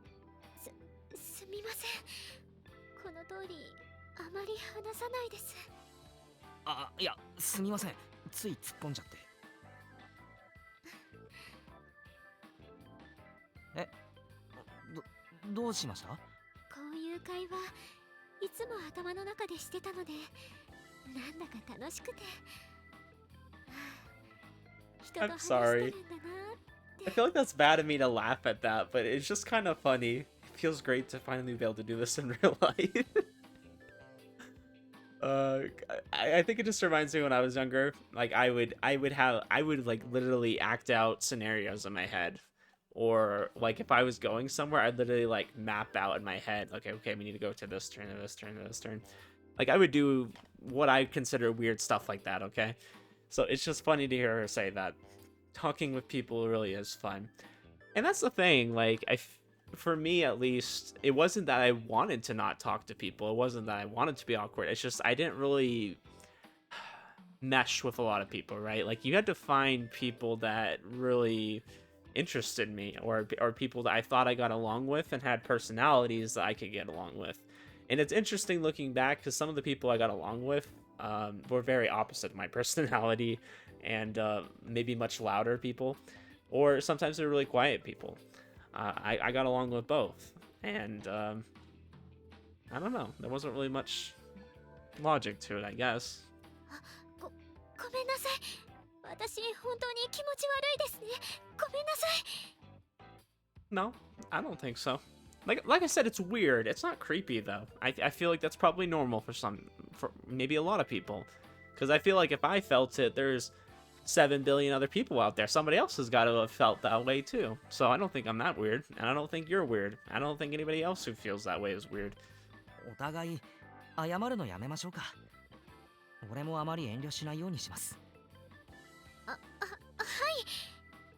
Speaker 3: すみません。この通りあまり話さないです。
Speaker 2: あ、いや、すみません。つい突っ込んじゃって。え、どうしました？
Speaker 3: こういう会話いつも頭の中でしてたので、なんだか楽しくて。人と
Speaker 1: I'm
Speaker 3: 話して
Speaker 1: sorry.
Speaker 3: るんだなって。
Speaker 1: I feel like that's bad of me to laugh at that, but it's just kind of funny. It feels great to finally be able to do this in real life. I think it just reminds me when I was younger. Like I would like literally act out scenarios in my head, or like if I was going somewhere, I'd literally like map out in my head. Okay, we need to go to this turn, to this turn, to this turn. Like I would do what I consider weird stuff like that. Okay, so it's just funny to hear her say that. Talking with people really is fun, and that's the thing. Like for me at least, it wasn't that I wanted to not talk to people. It wasn't that I wanted to be awkward. It's just I didn't really mesh with a lot of people, right? Like you had to find people that really interested me, or people that I thought I got along with and had personalities that I could get along with. And it's interesting looking back because some of the people I got along with were very opposite of my personality, and maybe much louder people, or sometimes they're really quiet people. I got along with both, and I don't know. There wasn't really much logic to it, I guess.
Speaker 3: ごめんなさい。私本当に気持ち悪いですね。ごめんなさい。
Speaker 1: No, I don't think so. Like I said, it's weird. It's not creepy though. I feel like that's probably normal for maybe a lot of people. Because I feel like if I felt it, there's 7 billion other people out there. Somebody else has got to have felt that way too. So I don't think I'm that weird, and I don't think you're weird. I don't think anybody else who feels that way is weird.
Speaker 2: お互い謝るのやめましょうか。俺もあまり遠慮しないようにします。
Speaker 3: はい。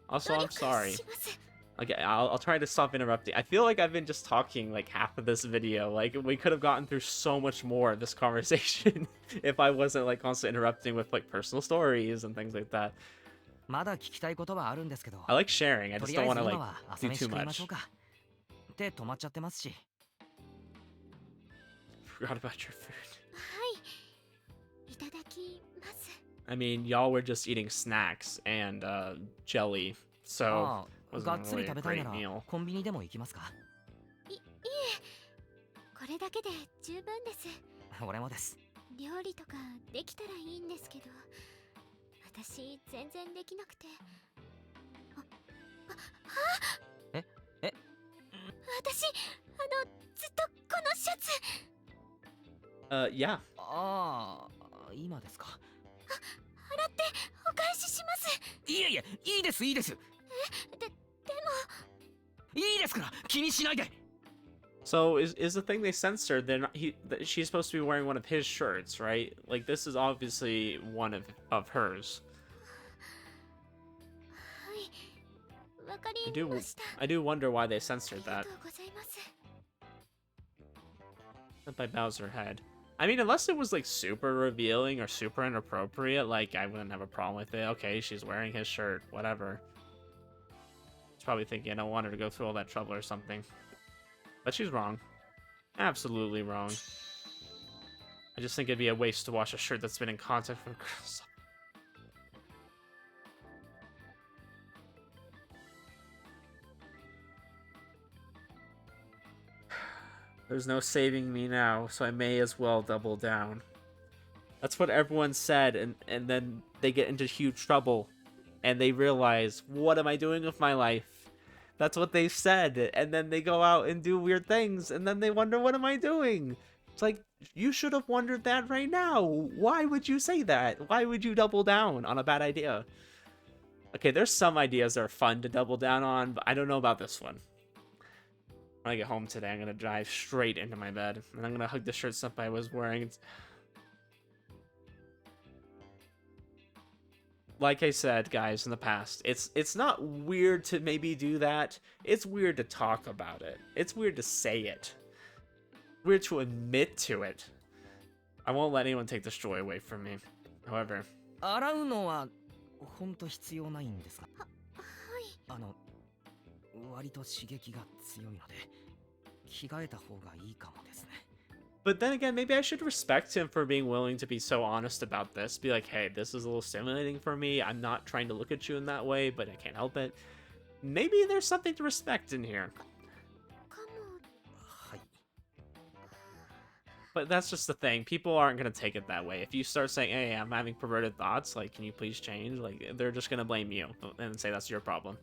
Speaker 1: Also,
Speaker 3: 努
Speaker 1: I'm
Speaker 3: 力
Speaker 1: sorry.
Speaker 3: します。
Speaker 1: Okay, I'll try to stop interrupting. I feel like I've been just talking like half of this video. Like we could have gotten through so much more of this conversation if I wasn't like constantly interrupting with like personal stories and things like that.
Speaker 2: まだ聞きたいことはあるんですけど。
Speaker 1: I like sharing. I
Speaker 2: と
Speaker 1: just
Speaker 2: りあ
Speaker 1: don't
Speaker 2: え
Speaker 1: want
Speaker 2: ず
Speaker 1: to
Speaker 2: 今
Speaker 1: like
Speaker 2: は朝
Speaker 1: do
Speaker 2: 飯
Speaker 1: too
Speaker 2: 食いましょう
Speaker 1: much.
Speaker 2: か。手止まっちゃってますし。
Speaker 1: Forgot about your food.
Speaker 3: はい。いただきます。
Speaker 1: I mean, y'all were just eating snacks and jelly, so
Speaker 2: ああ、
Speaker 1: wasn't
Speaker 2: がっつり
Speaker 1: really a
Speaker 2: 食べたい
Speaker 1: great
Speaker 2: なら
Speaker 1: meal.
Speaker 2: コンビニでも行きますか。
Speaker 3: いえ、これだけで十分です。
Speaker 2: 俺もです。
Speaker 3: 料理とかできたらいいんですけど、私全然できなくて。
Speaker 2: え
Speaker 3: 私ずっとこのシャツ。
Speaker 1: Yeah.
Speaker 2: ああ、今ですか。
Speaker 3: 洗ってお返しします。
Speaker 2: いえいえ、いいですいいです。
Speaker 3: でも
Speaker 2: いいですから気にしないで。
Speaker 1: So is the thing they censored? They're not. She's supposed to be wearing one of his shirts, right? Like this is obviously one of hers.
Speaker 3: はい、わかりました。
Speaker 1: I do wonder why they
Speaker 3: あ
Speaker 1: censored
Speaker 3: りが
Speaker 1: that.
Speaker 3: とうございます。
Speaker 1: Senpai bows her head. I mean, unless it was like super revealing or super inappropriate, like I wouldn't have a problem with it. Okay, she's wearing his shirt, whatever. She's probably thinking I don't want her to go through all that trouble or something. But she's wrong. Absolutely wrong. I just think it'd be a waste to wash a shirt that's been in contact with girls. There's no saving me now, so I may as well double down. That's what everyone said, and then they get into huge trouble. And they realize, what am I doing with my life? That's what they said. And then they go out and do weird things, and then they wonder, what am I doing? It's like, you should have wondered that right now. Why would you say that? Why would you double down on a bad idea? Okay, there's some ideas that are fun to double down on, but I don't know about this one. When I get home today, I'm gonna dive straight into my bed, and I'm gonna hug the shirt stuff I was wearing. Like I said, guys, in the past, it's not weird to maybe do that. It's weird to talk about it. It's weird to say it. Weird to admit to it. I won't let anyone take this joy away from me. However,
Speaker 2: 洗うのは本当必要ないんですか。
Speaker 3: はい。
Speaker 2: 割と刺激が強いので着替えた方がいいかもですね。
Speaker 1: but then again, maybe I should respect him for being willing to be so honest about this. Be like, hey, this is a little stimulating for me. I'm not trying to look at you in that way, but I can't help it. Maybe there's something to respect in here.
Speaker 3: かも。
Speaker 2: はい。
Speaker 1: But that's just the thing. People aren't going to take it that way. If you start saying, hey, I'm having perverted thoughts, like, can you please change? Like, they're just going to blame you and say that's your problem.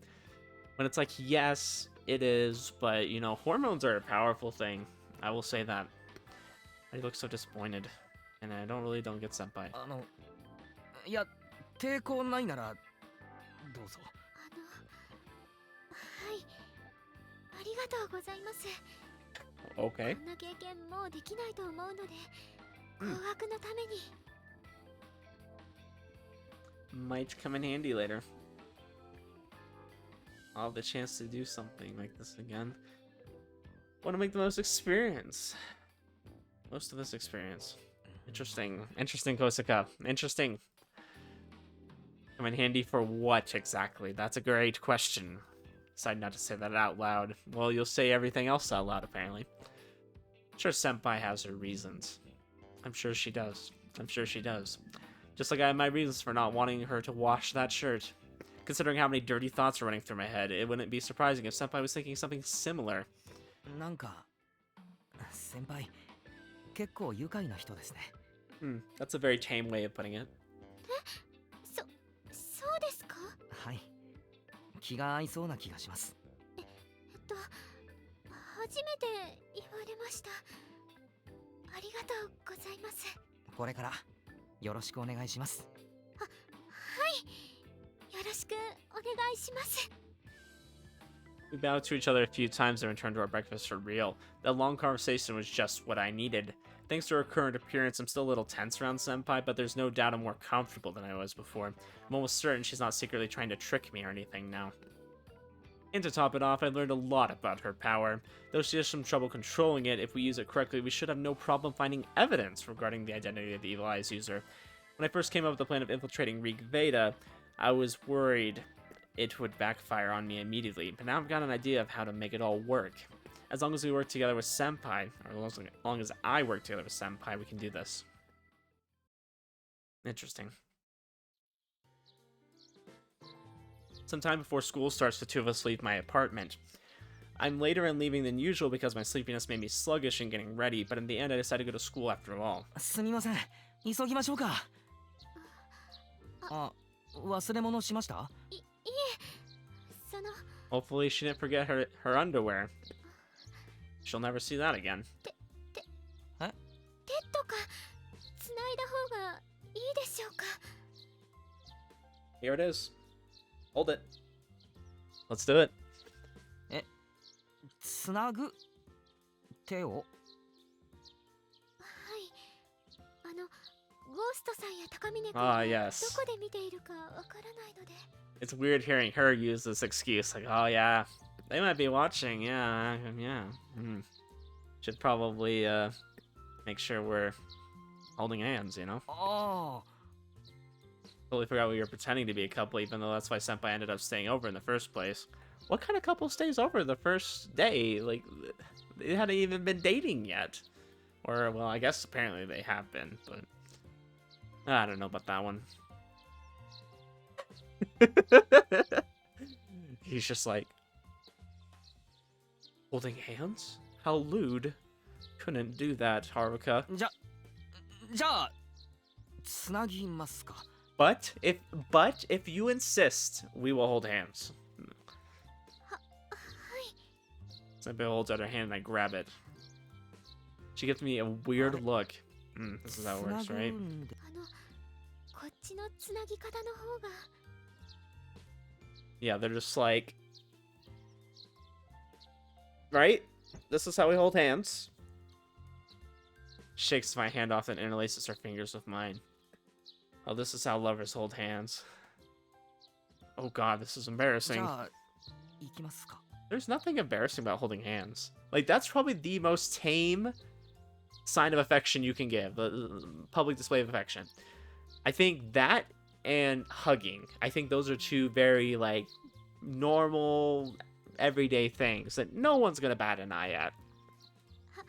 Speaker 1: When it's like, yes, it is, but, you know, hormones are a powerful thing. I will say that. I look so disappointed, and I don't get senpai.
Speaker 2: いや抵抗ないならどうぞ。
Speaker 3: はい。ありがとうございます。
Speaker 1: Okay.
Speaker 3: こんな経験もうできないと思うので、紅白のために。
Speaker 1: Might come in handy later. I'll have the chance to do something like this again. Want to make the most experience. Most of this experience. Interesting. Interesting, Kosaka. Interesting. Come in handy for what exactly? That's a great question. Decide not to say that out loud. Well, you'll say everything else out loud, apparently. I'm sure Senpai has her reasons. I'm sure she does. I'm sure she does. Just like I have my reasons for not wanting her to wash that shirt. Considering how many dirty thoughts are running through my head, it wouldn't be surprising if Senpai was thinking something similar.
Speaker 2: なんか先輩結構愉快な人ですね。
Speaker 1: That's a very tame way of putting it.
Speaker 3: そう
Speaker 2: 気が合いそうな気がします。
Speaker 3: 初めて言われました。ありがとうございます。
Speaker 2: これからよろしくお願いします。
Speaker 3: はい、よろしくお願いします。
Speaker 1: We bowed to each other a few times and returned to our breakfast for real. That long conversation was just what I needed. Thanks to her current appearance, I'm still a little tense around Senpai, but there's no doubt I'm more comfortable than I was before. I'm almost certain she's not secretly trying to trick me or anything now. And to top it off, I learned a lot about her power. Though she has some trouble controlling it, if we use it correctly, we should have no problem finding evidence regarding the identity of the Evil Eye's user. When I first came up with the plan of infiltrating Rig Veda, I was worried it would backfire on me immediately, but now I've got an idea of how to make it all work. As long as we work together with Senpai, or as long as I work together with Senpai, we can do this. Interesting. Sometime before school starts, the two of us leave my apartment. I'm later in leaving than usual because my sleepiness made me sluggish in getting ready, but in the end I decided to go to school after all.
Speaker 2: すみません。急ぎましょうか。あ、忘れ物しました？
Speaker 3: いえ、その
Speaker 1: Hopefully she didn't forget her underwear. She'll never see that again.
Speaker 3: 手とか繋いだ方がいいでしょうか。
Speaker 1: Here it is. Hold it. Let's do it.
Speaker 2: つなぐ手を。
Speaker 3: はい、ゴーストさんや高峰君が
Speaker 1: yes.
Speaker 3: どこで見ているかわからないので。
Speaker 1: It's weird hearing her use this excuse, like, oh yeah, they might be watching, yeah. Should probably, make sure we're holding hands, you know?
Speaker 2: ああ。
Speaker 1: Totally forgot we were pretending to be a couple, even though that's why Senpai ended up staying over in the first place. What kind of couple stays over the first day? Like, they hadn't even been dating yet. Or, well, I guess apparently they have been, but I don't know about that one. He's just like, holding hands? How lewd. Couldn't do that, Haruka.
Speaker 2: じゃあつなぎますか。
Speaker 1: But if you insist, we will hold hands.
Speaker 3: はい。
Speaker 1: Senpai holds out her hand and I grab it. She gives me a weird look. This is how it works, right?
Speaker 3: こっちのつなぎ方の方が。
Speaker 1: Yeah, they're just like, right? This is how we hold hands. Shakes my hand off and interlaces her fingers with mine. Oh, this is how lovers hold hands. Oh god, this is
Speaker 2: じ
Speaker 1: embarrassing.
Speaker 2: ゃあ行きますか。
Speaker 1: There's nothing embarrassing about holding hands. Like, that's probably the most tame sign of affection you can give. The public display of affection. I think that and hugging. I think those are two very, like, normal, everyday things that no one's gonna bat an eye at.
Speaker 3: はい。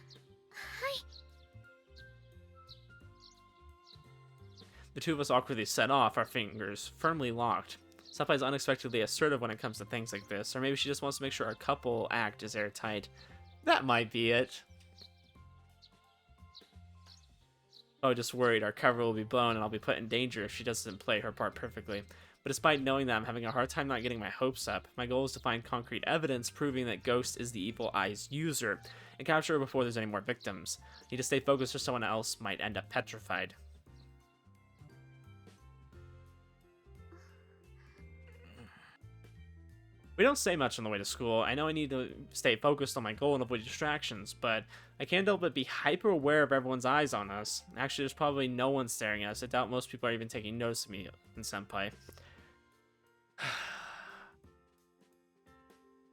Speaker 1: The two of us awkwardly set off, our fingers firmly locked. Senpai's unexpectedly assertive when it comes to things like this, or maybe she just wants to make sure our couple act is airtight. That might be it. Oh, just worried our cover will be blown and I'll be put in danger if she doesn't play her part perfectly. But despite knowing that I'm having a hard time not getting my hopes up, my goal is to find concrete evidence proving that Ghost is the Evil Eye's user, and capture her before there's any more victims. Need to stay focused or someone else might end up petrified. We don't say much on the way to school. I know I need to stay focused on my goal and avoid distractions, but I can't help but be hyper aware of everyone's eyes on us. Actually, there's probably no one staring at us. I doubt most people are even taking notice of me and Senpai.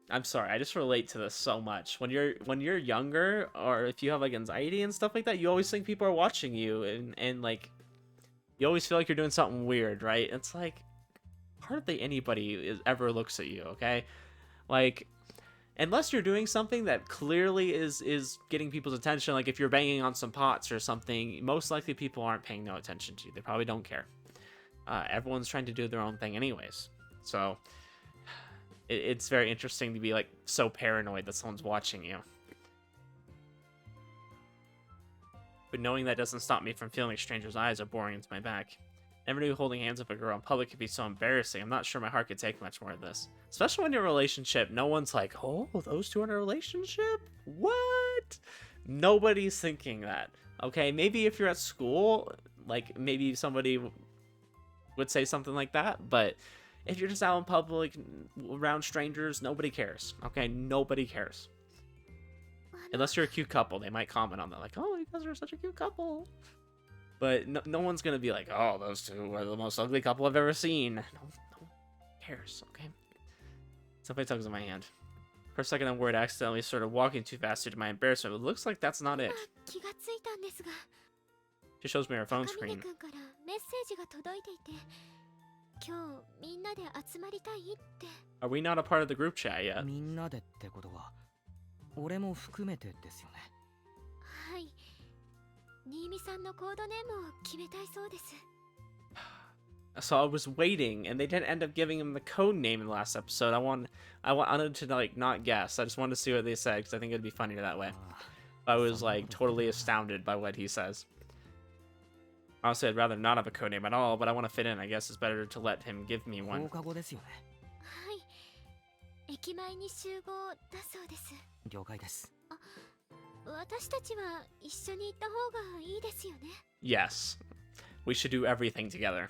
Speaker 1: I'm sorry, I just relate to this so much. When you're younger, or if you have like anxiety and stuff like that, you always think people are watching you, and like you always feel like you're doing something weird, right? It's like hardly anybody ever looks at you, okay? Like, unless you're doing something that clearly is getting people's attention, like if you're banging on some pots or something, most likely people aren't paying no attention to you. They probably don't care. Everyone's trying to do their own thing anyways. So it's very interesting to be like so paranoid that someone's watching you. But knowing that doesn't stop me from feeling like strangers' eyes are boring into my back. Everybody holding hands with a girl in public could be so embarrassing. I'm not sure my heart could take much more of this. Especially when you're in a relationship, no one's like, oh, those two are in a relationship? What? Nobody's thinking that. Okay, maybe if you're at school, like maybe somebody would say something like that, but if you're just out in public around strangers, nobody cares. Okay, nobody cares. Unless you're a cute couple, they might comment on that, like, oh, you guys are such a cute couple. But no one's gonna be like, oh, those two are the most ugly couple I've ever seen. No one cares, okay? Somebody tugs on my hand. For a second, I'm worried I accidentally started walking too fast due to my embarrassment, but it looks like that's not it.
Speaker 3: 気がついたんですが、
Speaker 1: She shows me her phone
Speaker 3: 高峰
Speaker 1: screen.
Speaker 3: 君からメッセージが届いていて、今日みんなで集まりたいって。
Speaker 1: Are we not a part of the group chat yet?
Speaker 2: みんなでってことは俺も含めてですよね。
Speaker 3: はい。新見さんのコードネームを決めたいそうです。
Speaker 1: So I was waiting, and they didn't end up giving him the code name in the last episode. I wanted to like not guess. I just wanted to see what they said because I think it'd be funnier that way. I was like totally astounded by what he says. Honestly, I'd rather not have a code name at all, but I want to fit in. I guess it's better to let him give me one.
Speaker 2: 放課後ですよね。
Speaker 3: はい。駅前に集合だそうです。
Speaker 2: 了解です。
Speaker 3: 私たちは一緒に行った方がいいですよね。
Speaker 1: Yes, we should do everything together.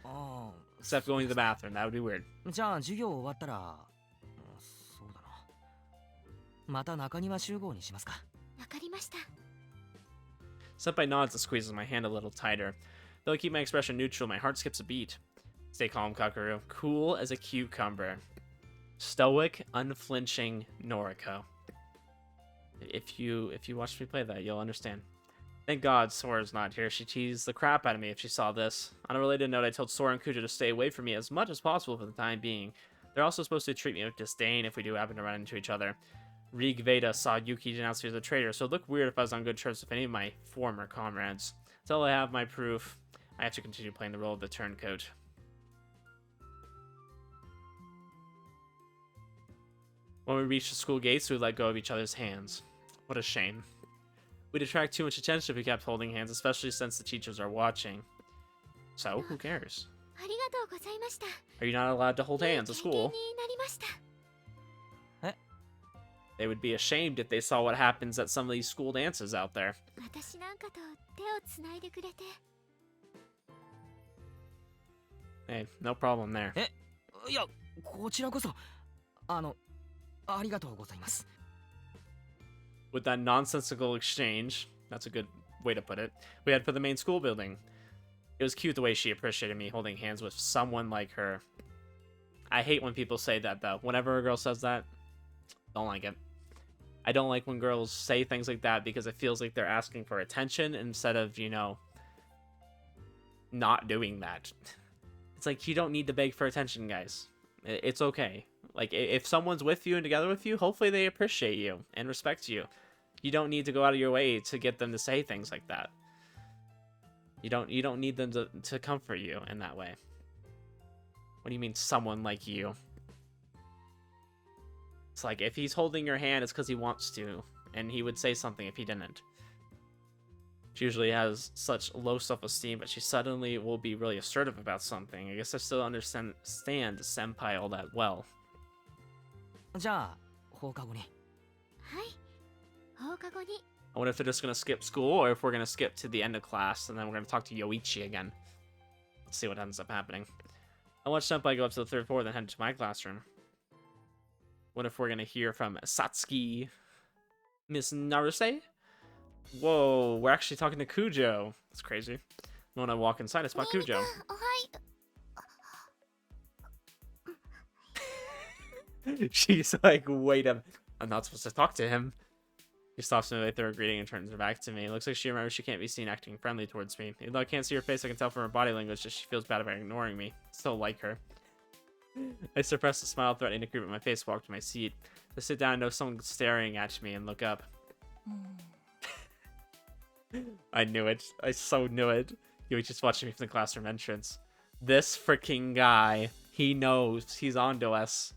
Speaker 2: ああ。
Speaker 1: Except going to the bathroom. That would be weird.
Speaker 2: じゃあ授業終わったら、そうだな。また中庭集合にしますか。
Speaker 3: わかりました。
Speaker 1: Senpai nods and squeezes my hand a little tighter. Though I keep my expression neutral, my heart skips a beat. Stay calm, Kakeru. Cool as a cucumber. Stoic, unflinching Noriko. If you watch me play that, you'll understand. Thank God Sora's not here. She teased the crap out of me if she saw this. On a related note, I told Sora and Kujo to stay away from me as much as possible for the time being. They're also supposed to treat me with disdain if we do happen to run into each other. Rig Veda saw Yuki denounce me as a traitor, so it'd look weird if I was on good terms with any of my former comrades. Until I have my proof, I have to continue playing the role of the turncoat. When we reached the school gates, we let go of each other's hands. What a shame. We'd attract too much attention if we kept holding hands, especially since the teachers are watching. So, who cares?
Speaker 3: ありがとうございました。
Speaker 1: Are you not allowed to hold hands at
Speaker 3: 経験
Speaker 1: school?
Speaker 3: になりました。
Speaker 1: They would be ashamed if they saw what happens at some of these school dances out there.
Speaker 3: 私なんかと手をつないでくれて。
Speaker 1: Hey, no problem there.
Speaker 2: いや、こちらこそ、ありがとうございます。
Speaker 1: With that nonsensical exchange, that's a good way to put it, we head for the main school building. It was cute the way she appreciated me holding hands with someone like her. I hate when people say that, though. Whenever a girl says that, don't like it. I don't like when girls say things like that because it feels like they're asking for attention instead of, you know, not doing that. It's like, you don't need to beg for attention, guys. It's okay. Like, if someone's with you and together with you, hopefully they appreciate you and respect you. You don't need to go out of your way to get them to say things like that. You don't need them to comfort you in that way. What do you mean, someone like you? It's like, if he's holding your hand, it's because he wants to, and he would say something if he didn't. She usually has such low self-esteem, but she suddenly will be really assertive about something. I guess I still understand Senpai all that well.
Speaker 2: じゃあ、放課後に。
Speaker 3: はい。放課後に。
Speaker 1: I wonder if they're just going to skip school, or if we're going to skip to the end of class, and then we're going to talk to Yoichi again. Let's see what ends up happening. I watched Senpai go up to the third floor, then head to my classroom. What if we're going to hear from Satsuki? Miss Naruse? Whoa, we're actually talking to Kujo. That's crazy. When I walk inside, I spot Kujo.
Speaker 3: はい。
Speaker 1: She's like, wait a minute. I'm not supposed to talk to him. She stops me with her greeting and turns her back to me. It looks like she remembers she can't be seen acting friendly towards me. Even though I can't see her face, I can tell from her body language that she feels bad about ignoring me. Still like her. I suppress a smile, threatening to creep at my face, walk to my seat. I sit down and know someone staring at me and look up. I knew it. I so knew it. He was just watching me from the classroom entrance. This freaking guy. He knows. He's onto us.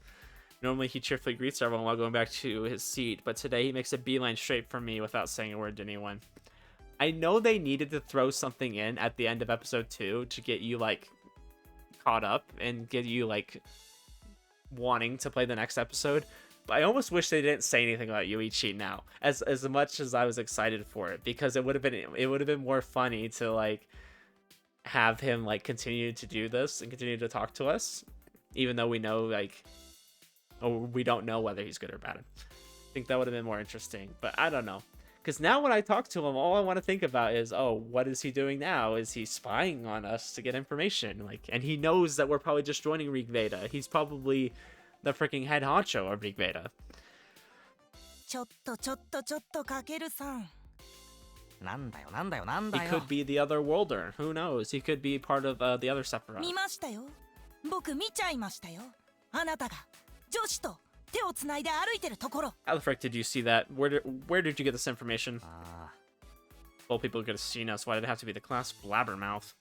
Speaker 1: Normally he cheerfully greets everyone while going back to his seat, but today he makes a beeline straight for me without saying a word to anyone. I know they needed to throw something in at the end of episode 2 to get you like caught up and get you like wanting to play the next episode. But I almost wish they didn't say anything about Yuichi now, as much as I was excited for it, because it would have been more funny to like have him like continue to do this and continue to talk to us, even though we know like, or we don't know whether he's good or bad. I think that would have been more interesting, but I don't know. Because now when I talk to him, all I want to think about is, oh, what is he doing now? Is he spying on us to get information? Like, and he knows that we're probably just joining Rig Veda. He's probably the freaking head honcho of Rig Veda.
Speaker 2: ちょっとかけるさん。なんだよ。
Speaker 1: He could be the other worlder. Who knows? He could be part of the other Sephiroth.
Speaker 2: 見ましたよ。僕見ちゃいましたよ。あなたが女子と手をつないで歩いてるところ。
Speaker 1: How the frick did you see that? Where did you get this information? Well, people could have seen us. Why did it have to be the class blabbermouth?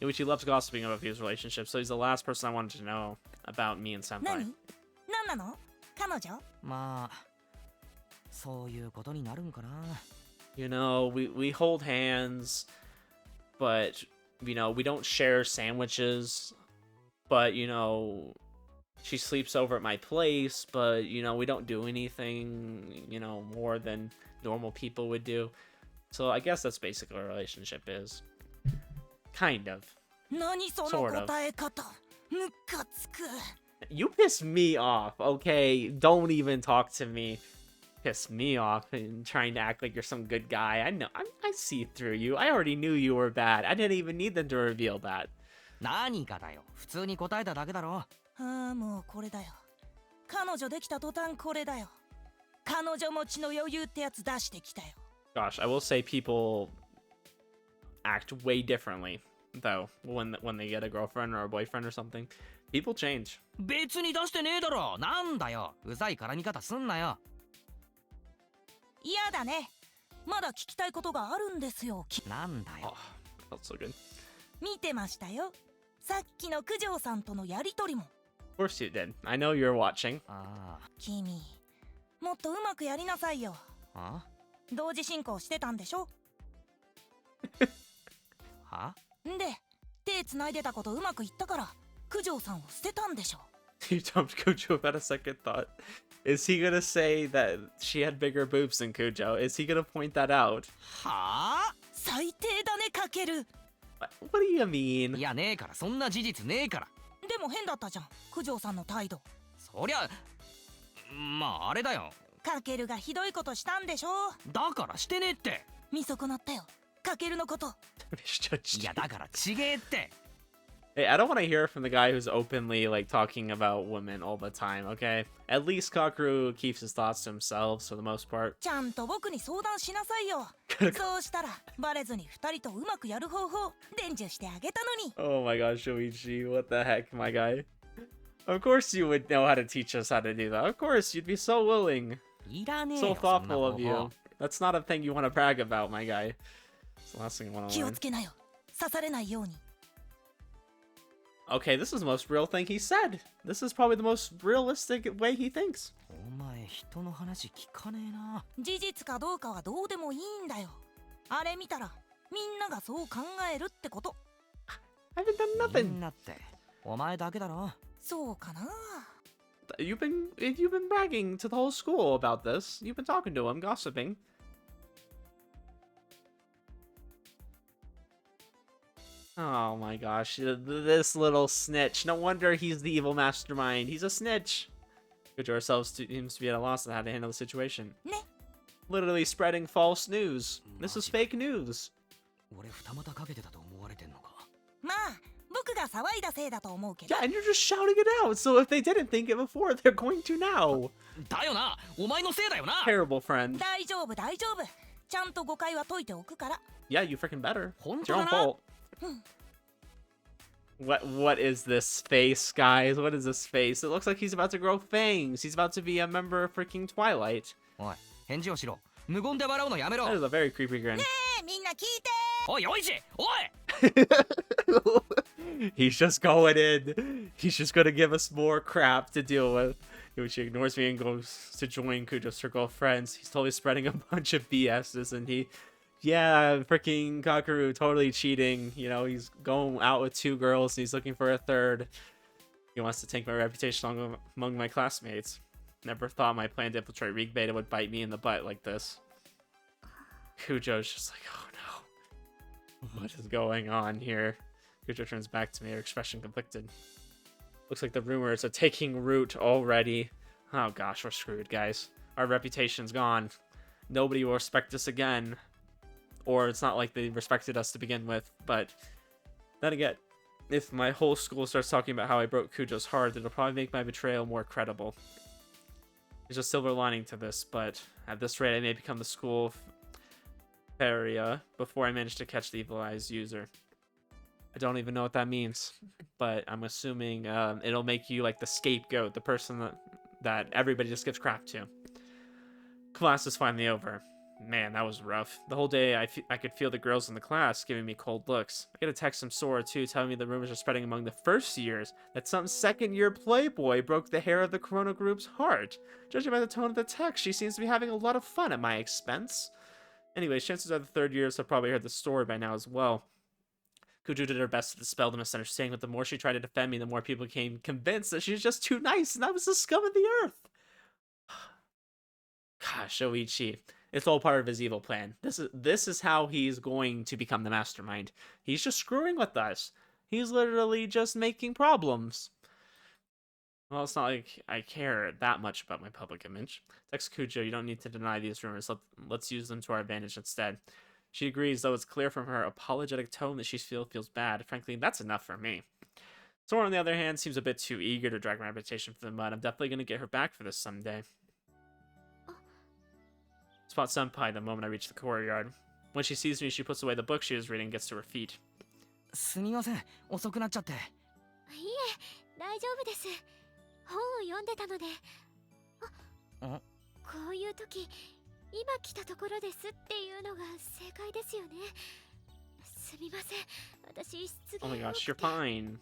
Speaker 1: Yuichi loves gossiping about his relationships, so he's the last person I wanted to know about me and Senpai.
Speaker 2: 何なの？彼女？まあ、そういうことになるんかな。
Speaker 1: You know, we hold hands, but, you know, we don't share sandwiches, but, you know, she sleeps over at my place, but, you know, we don't do anything, you know, more than normal people would do. So I guess that's basically what a relationship is. Kind of. Sort of. You piss me off, okay? Don't even talk to me. Piss me off and trying to act like you're some good guy. I know. I see through you. I already knew you were bad. I didn't even need them to reveal that.
Speaker 2: 何かだよ。普通に答えただけだろ。ああ、もうこれだよ。彼女できた途端これだよ。彼女持ちの余裕ってやつ出してきたよ。
Speaker 1: Gosh, I will say people act way differently, though, when they get a girlfriend or a boyfriend or something. People change.
Speaker 2: 別に出してねえだろ。なんだよ。うざい絡み方すんなよ。嫌だね。まだ聞きたいことがあるんですよ。なんだよ。
Speaker 1: Oh, that's so good.
Speaker 2: 見てましたよ。さっきの九条さんとのやりとりも。
Speaker 1: Of course you did. I know you're watching.
Speaker 2: ああ。君、もっとうまくやりなさいよ。あ？同時進行してたんでしょ？は？んで、手繋いでたことうまくいったから、九条さんを捨てたんでしょ。
Speaker 1: You dumped Kujo without a second thought. Is he gonna say that she had bigger boobs than Kujo? Is he gonna point that out?
Speaker 2: はあ？最低だね、かける。
Speaker 1: What do you mean?
Speaker 2: いやねえから、そんな事実ねえから。でも変だったじゃん、九条さんの態度。そりゃ、まああれだよ。かけるがひどいことしたんでしょ。だからしてねえって。見損なったよ、かけるのこと。いやだからちげえって。
Speaker 1: Hey, I don't want to hear from the guy who's openly like talking about women all the time, okay? At least Kakeru keeps his thoughts to himself for the most part.
Speaker 2: ちゃんと僕に相談しなさいよ。そうしたらバレずに二人とうまくやる方法伝授してあげたのに。
Speaker 1: Oh my gosh, Shoichi, what the heck, my guy? Of course you would know how to teach us how to do that. Of course, you'd be so willing. So thoughtful of you. That's not a thing you want to brag about, my guy. It's the last thing I want to
Speaker 2: 気を
Speaker 1: learn.
Speaker 2: つけなよ。刺されないように。
Speaker 1: Okay, this is the most real thing he said. This is probably the most realistic way he thinks.
Speaker 2: お前人の話聞かねえな。事実かどうかはどうでもいいんだよ。あれ見たらみんながそう考えるってこと。
Speaker 1: I haven't done nothing.
Speaker 2: みんなってお前だけだろ。そうかな。
Speaker 1: You've been bragging to the whole school about this. You've been talking to him, gossiping. Oh my gosh, this little snitch. No wonder he's the evil mastermind. He's a snitch. Kujo ourselves seems to be at a loss on how to handle the situation. Literally spreading false news. This is fake news.
Speaker 2: 俺二股かけてたと思われてんのか。まあ、僕が騒いだせいだと思うけど。
Speaker 1: Yeah, and you're just shouting it out. So if they didn't think it before, they're going to now.
Speaker 2: だよな。お前のせいだよな。
Speaker 1: Terrible friend.
Speaker 2: 大丈夫、大丈夫。ちゃんと誤解は解いておくから。
Speaker 1: Yeah, you freaking better.
Speaker 2: 本
Speaker 1: It's
Speaker 2: 当
Speaker 1: your
Speaker 2: だ
Speaker 1: own
Speaker 2: な。
Speaker 1: fault. What is this face, guys? What is this face? It looks like he's about to grow fangs. He's about to be a member of freaking Twilight.
Speaker 2: おい、返事をしろ。無言で笑うのやめろ。
Speaker 1: That is a very creepy grin.
Speaker 2: ねえ、みんな聞いて。おい、おいし、おい。
Speaker 1: He's just going in. He's just gonna give us more crap to deal with. She ignores me and goes to join Kujo's circle of friends. He's totally spreading a bunch of BS, isn't he? Yeah, freaking Kakeru totally cheating. You know, he's going out with 2 girls and he's looking for a third. He wants to take my reputation among my classmates. Never thought my plan to infiltrate Rig Beta would bite me in the butt like this. Kujo's just like, oh no. What is going on here? Kujo turns back to me, her expression conflicted. Looks like the rumors are taking root already. Oh gosh, we're screwed, guys. Our reputation's gone. Nobody will respect us again. Or it's not like they respected us to begin with, but then again, if my whole school starts talking about how I broke Kujo's heart, it'll probably make my betrayal more credible. There's a silver lining to this, but at this rate, I may become the school pariah before I manage to catch the Evil Eye's user. I don't even know what that means, but I'm assuming it'll make you like the scapegoat, the person that everybody just gives crap to. Class is finally over. Man, that was rough. The whole day, I could feel the girls in the class giving me cold looks. I get a text from Sora, too, telling me the rumors are spreading among the first years that some second-year playboy broke the hair of the Corona group's heart. Judging by the tone of the text, she seems to be having a lot of fun at my expense. Anyways, chances are the third years have probably heard the story by now as well. Kujo did her best to dispel the misunderstanding, but the more she tried to defend me, the more people became convinced that she was just too nice, and I was the scum of the earth. Gosh, Shoichi. It's all part of his evil plan. This is how he's going to become the mastermind. He's just screwing with us. He's literally just making problems. Well, it's not like I care that much about my public image. Text Kujo, you don't need to deny these rumors. Let's use them to our advantage instead. She agrees, though it's clear from her apologetic tone that she feels bad. Frankly, that's enough for me. Sora, on the other hand, seems a bit too eager to drag my reputation for the mud. I'm definitely going to get her back for this someday. Spot Senpai the moment I reach the courtyard. When she sees me, she puts away the book she was reading and gets to her feet.
Speaker 2: すみません、遅くなっちゃって。
Speaker 3: いえ、大丈夫です。本を読んでたので。こういう時、今来たところですっていうのが正解ですよね。すみません、私失言
Speaker 1: Oh my gosh, you're fine.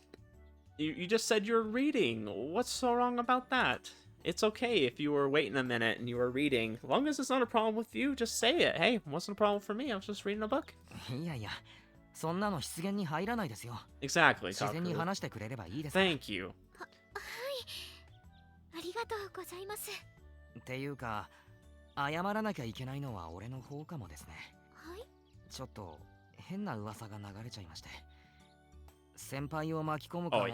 Speaker 1: You just said you're reading. What's so wrong about that? It's okay if you were waiting a minute and you were reading. As long as it's not a problem with you, just say it. Hey, wasn't a problem for me. I was just reading a book.
Speaker 2: いやいや、そんなの失言に入らないですよ。
Speaker 1: Exactly,
Speaker 2: 自然に
Speaker 1: Kakeru.
Speaker 2: 話してくれればいいです。
Speaker 1: Thank you.
Speaker 3: ありがとうございます。
Speaker 2: っていうか、謝らなきゃいけないのは俺の方かもですね。
Speaker 3: はい。
Speaker 2: ちょっと変な噂が流れちゃいまして。先輩を巻き込むかも、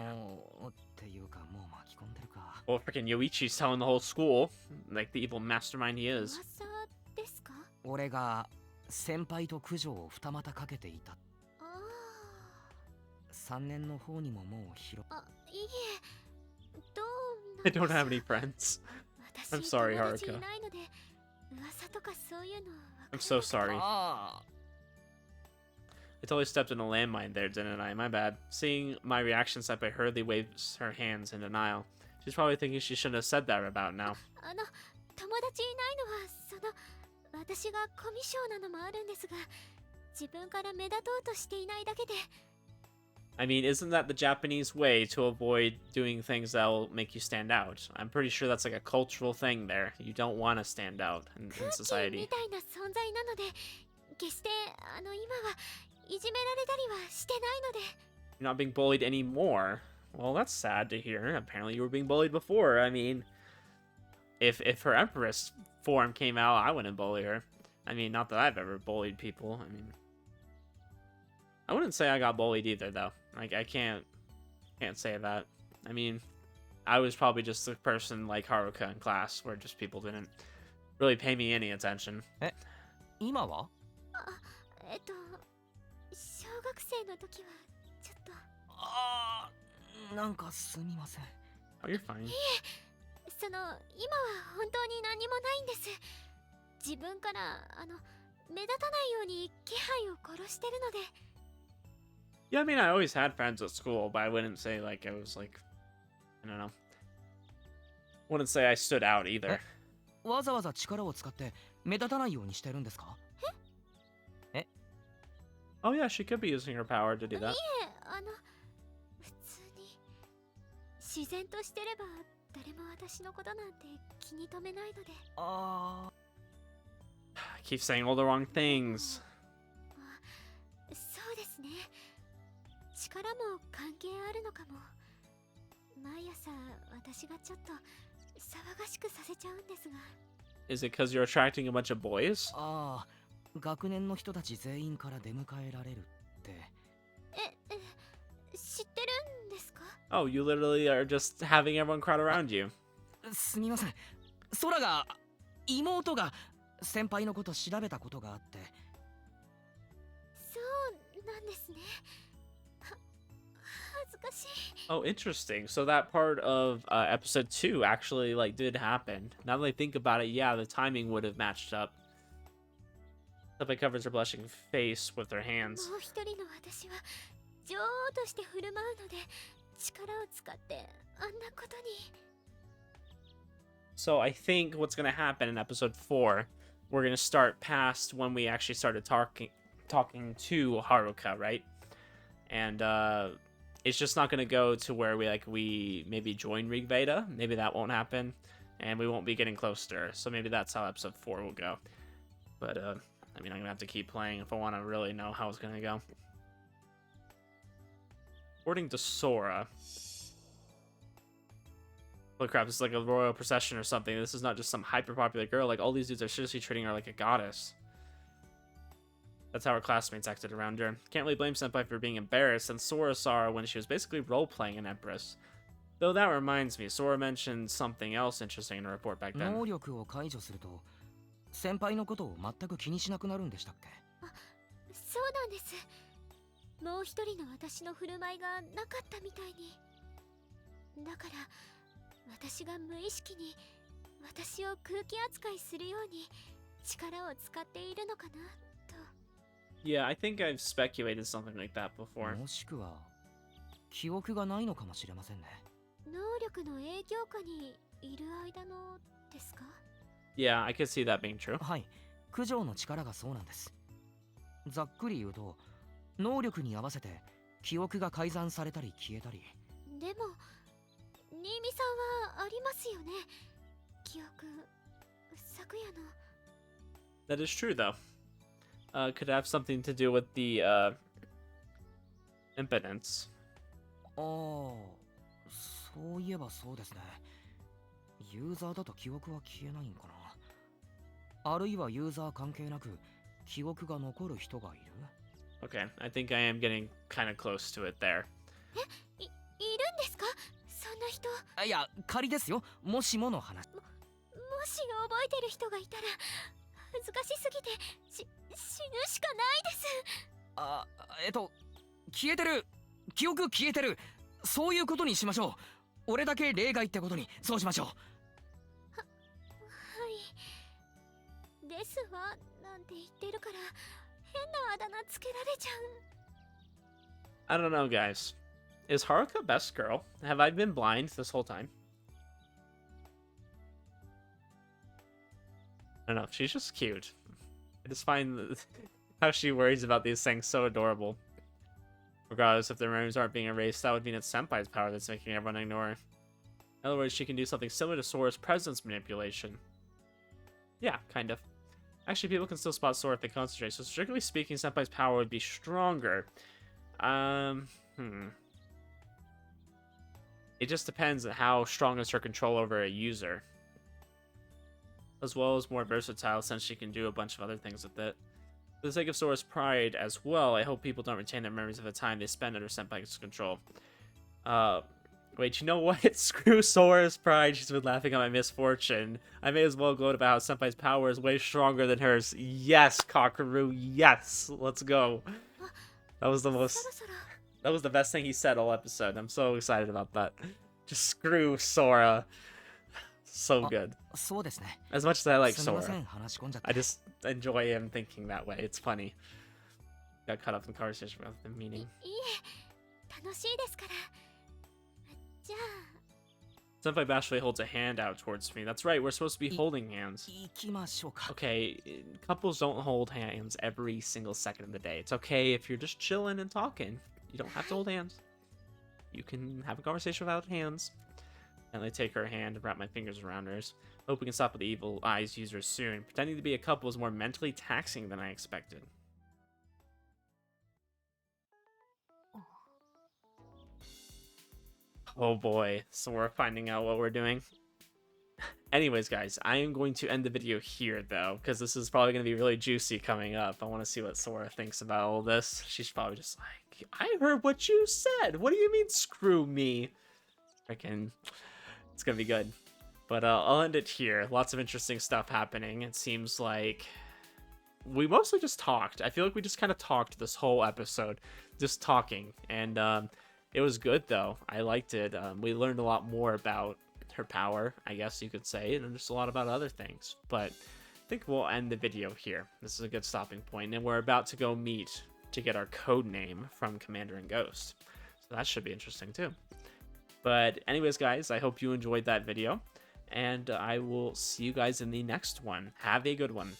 Speaker 2: っていうかもう巻き込んでるか。
Speaker 1: Well, freaking Yoichi's telling the whole school, like the evil mastermind he is.
Speaker 3: 噂ですか？
Speaker 2: 俺が先輩と九条を二股かけていた。3年の方にももう広。
Speaker 3: あ、いいえ、どう
Speaker 1: I don't have any friends. I'm sorry, Haruka. I'm so sorry. I totally stepped in a landmine there, didn't I? My bad. Seeing my reaction, Senpai hurriedly waves her hands in denial. She's probably thinking she shouldn't have said that about now.
Speaker 3: 友達いないのは私がコミュ障なのもあるんですが、自分から目立とうとしていないだけで。
Speaker 1: I mean, isn't that the Japanese way to avoid doing things that'll make you stand out? I'm pretty sure that's like a cultural thing there. You don't want to stand out in society.
Speaker 3: みたいな存在なので、決して今はいじめられたりはしてないので。
Speaker 1: You're not being bullied anymore. Well, that's sad to hear. Apparently you were being bullied before. I mean, if her Empress form came out, I wouldn't bully her. I mean, not that I've ever bullied people. I mean, I wouldn't say I got bullied either, though. Like, I can't say that. I mean, I was probably just a person like Haruka in class, where just people didn't really pay me any attention.
Speaker 2: 今は？
Speaker 3: 小学生の時はちょっと。
Speaker 2: なんかすみません。
Speaker 1: Oh, you're fine.
Speaker 3: いえ、今は本当に何もないんです。自分から目立たないように気配を殺してるので。
Speaker 1: Yeah, I mean, I always had friends at school, but I wouldn't say, like, I was, like, I don't know. Wouldn't say I stood out either.
Speaker 2: わざわざ力を使って目立たないようにしてるんですか？
Speaker 1: Oh, yeah, she could be using her power to do that.
Speaker 3: いえ、普通に自然としてれば誰も私のことなんて気に留めないので。
Speaker 1: I keep saying all the wrong things.
Speaker 3: 力も関係あるのかも。毎朝私がちょっと騒がしくさせちゃうんですが。
Speaker 1: Is it because you're attracting a bunch of boys?
Speaker 2: ああ、学年の人たち全員から出迎えられるって。
Speaker 3: 知ってるんですか？
Speaker 1: Oh, you literally are just having everyone crowd around you.
Speaker 2: すみません。空が妹が先輩のこと調べたことがあって。
Speaker 3: そうなんですね。恥ずかしい。
Speaker 1: Oh, interesting. So that part of episode 2 actually like did happen. Now that I think about it, yeah, the timing would have matched up. Senpai covers her blushing face with her hands.
Speaker 3: もう一人の私は女王として振る舞うので、力を使ってあんなことに。
Speaker 1: So I think what's going to happen in episode 4, we're going to start past when we actually started talking to Haruka, right? And it's just not going to go to where we maybe join Rig Veda. Maybe that won't happen, and we won't be getting close to her. So maybe that's how episode 4 will go. But I mean, I'm going to have to keep playing if I want to really know how it's going to go. According to Sora, holy crap, this is like a royal procession or something. This is not just some hyper-popular girl. Like, all these dudes are seriously treating her like a goddess. That's how her classmates acted around her. Can't really blame Senpai for being embarrassed, and Sora saw her when she was basically role-playing an empress. Though that reminds me, Sora mentioned something else interesting in her report back then.
Speaker 2: 能力を解除すると先輩のことを全く気にしなくなるんでしたっけ？
Speaker 3: そうなんです。もう一人の私の振る舞いがなかったみたいに。だから私が無意識に私を空気扱いするように力を使っているのかなと。
Speaker 1: Yeah, I think I've speculated something like that before.
Speaker 2: もしくは記憶がないのかもしれませんね。
Speaker 3: 能力の影響下にいる間のですか？
Speaker 1: Yeah, I could see that being true.
Speaker 2: はい、九条の力がそうなんです。ざっくり言うと能力に合わせて記憶が改ざんされたり消えたり。
Speaker 3: でも新見さんはありますよね、記憶。昨夜の。
Speaker 1: That is true, though. Could have something to do with the impotence.
Speaker 2: ああ、そういえばそうですね。ユーザーだと記憶は消えないんかな。あるいはユーザー関係なく記憶が残る人がいる。
Speaker 1: Okay, I think I am getting kind of close to it there.
Speaker 3: いるんですか、そんな人。
Speaker 2: あ、いや、仮ですよ。もしもの話。
Speaker 3: もし覚えてる人がいたら恥ずかしすぎて死ぬしかないです。
Speaker 2: あ、消えてる。記憶消えてる。そういうことにしましょう。俺だけ例外ってことにそうしましょう。
Speaker 3: はい。ですわなんて言ってるから変なあだ名つけられちゃう。
Speaker 1: I don't know, guys. Is Haruka best girl? Have I been blind this whole time? I don't know. She's just cute. I just find how she worries about these things so adorable. Regardless if their memories aren't being erased, that would mean it's Senpai's power that's making everyone ignore her. In other words, she can do something similar to Sora's presence manipulation. Yeah, kind of. Actually, people can still spot Sora if they concentrate, so strictly speaking, Senpai's power would be stronger. It just depends on how strong is her control over a user. As well as more versatile, since she can do a bunch of other things with it. For the sake of Sora's pride as well, I hope people don't retain their memories of the time they spent under Senpai's control. Wait, you know what? Screw Sora's pride, she's been laughing at my misfortune. I may as well gloat about how Senpai's power is way stronger than hers. Yes, Kakeru, yes! Let's go. That was the most...
Speaker 3: そろそろ
Speaker 1: That was the best thing he said all episode. I'm so excited about that. Just screw Sora. So good.
Speaker 2: そうですね。
Speaker 1: As much as I like
Speaker 2: すみませ
Speaker 1: Sora,
Speaker 2: ん、話し込んじゃって。
Speaker 1: I just enjoy him thinking that way. It's funny. Got caught up in the conversation without the
Speaker 3: い
Speaker 1: meaning.
Speaker 3: いえ楽しいですから。じゃあ
Speaker 1: Senpai bashfully holds a hand out towards me. That's right, we're supposed to be holding hands.
Speaker 2: 行きましょうか。
Speaker 1: Okay, couples don't hold hands every single second of the day. It's okay if you're just chilling and talking. You don't have to hold hands. You can have a conversation without hands. And I take her hand and wrap my fingers around hers. Hope we can stop with the evil eyes users soon. Pretending to be a couple is more mentally taxing than I expected. Oh boy, so we're finding out what we're doing. Anyways, guys, I am going to end the video here, though, because this is probably going to be really juicy coming up. I want to see what Sora thinks about all this. She's probably just like, I heard what you said. What do you mean, screw me? Freaking, it's going to be good. But I'll end it here. Lots of interesting stuff happening. It seems like we mostly just talked. I feel like we just kind of talked this whole episode. Just talking. And it was good, though. I liked it. We learned a lot more about her power, I guess you could say, and just a lot about other things. But I think we'll end the video here. This is a good stopping point, and we're about to go meet to get our code name from Commander and Ghost. So that should be interesting, too. But anyways, guys, I hope you enjoyed that video. And I will see you guys in the next one. Have a good one.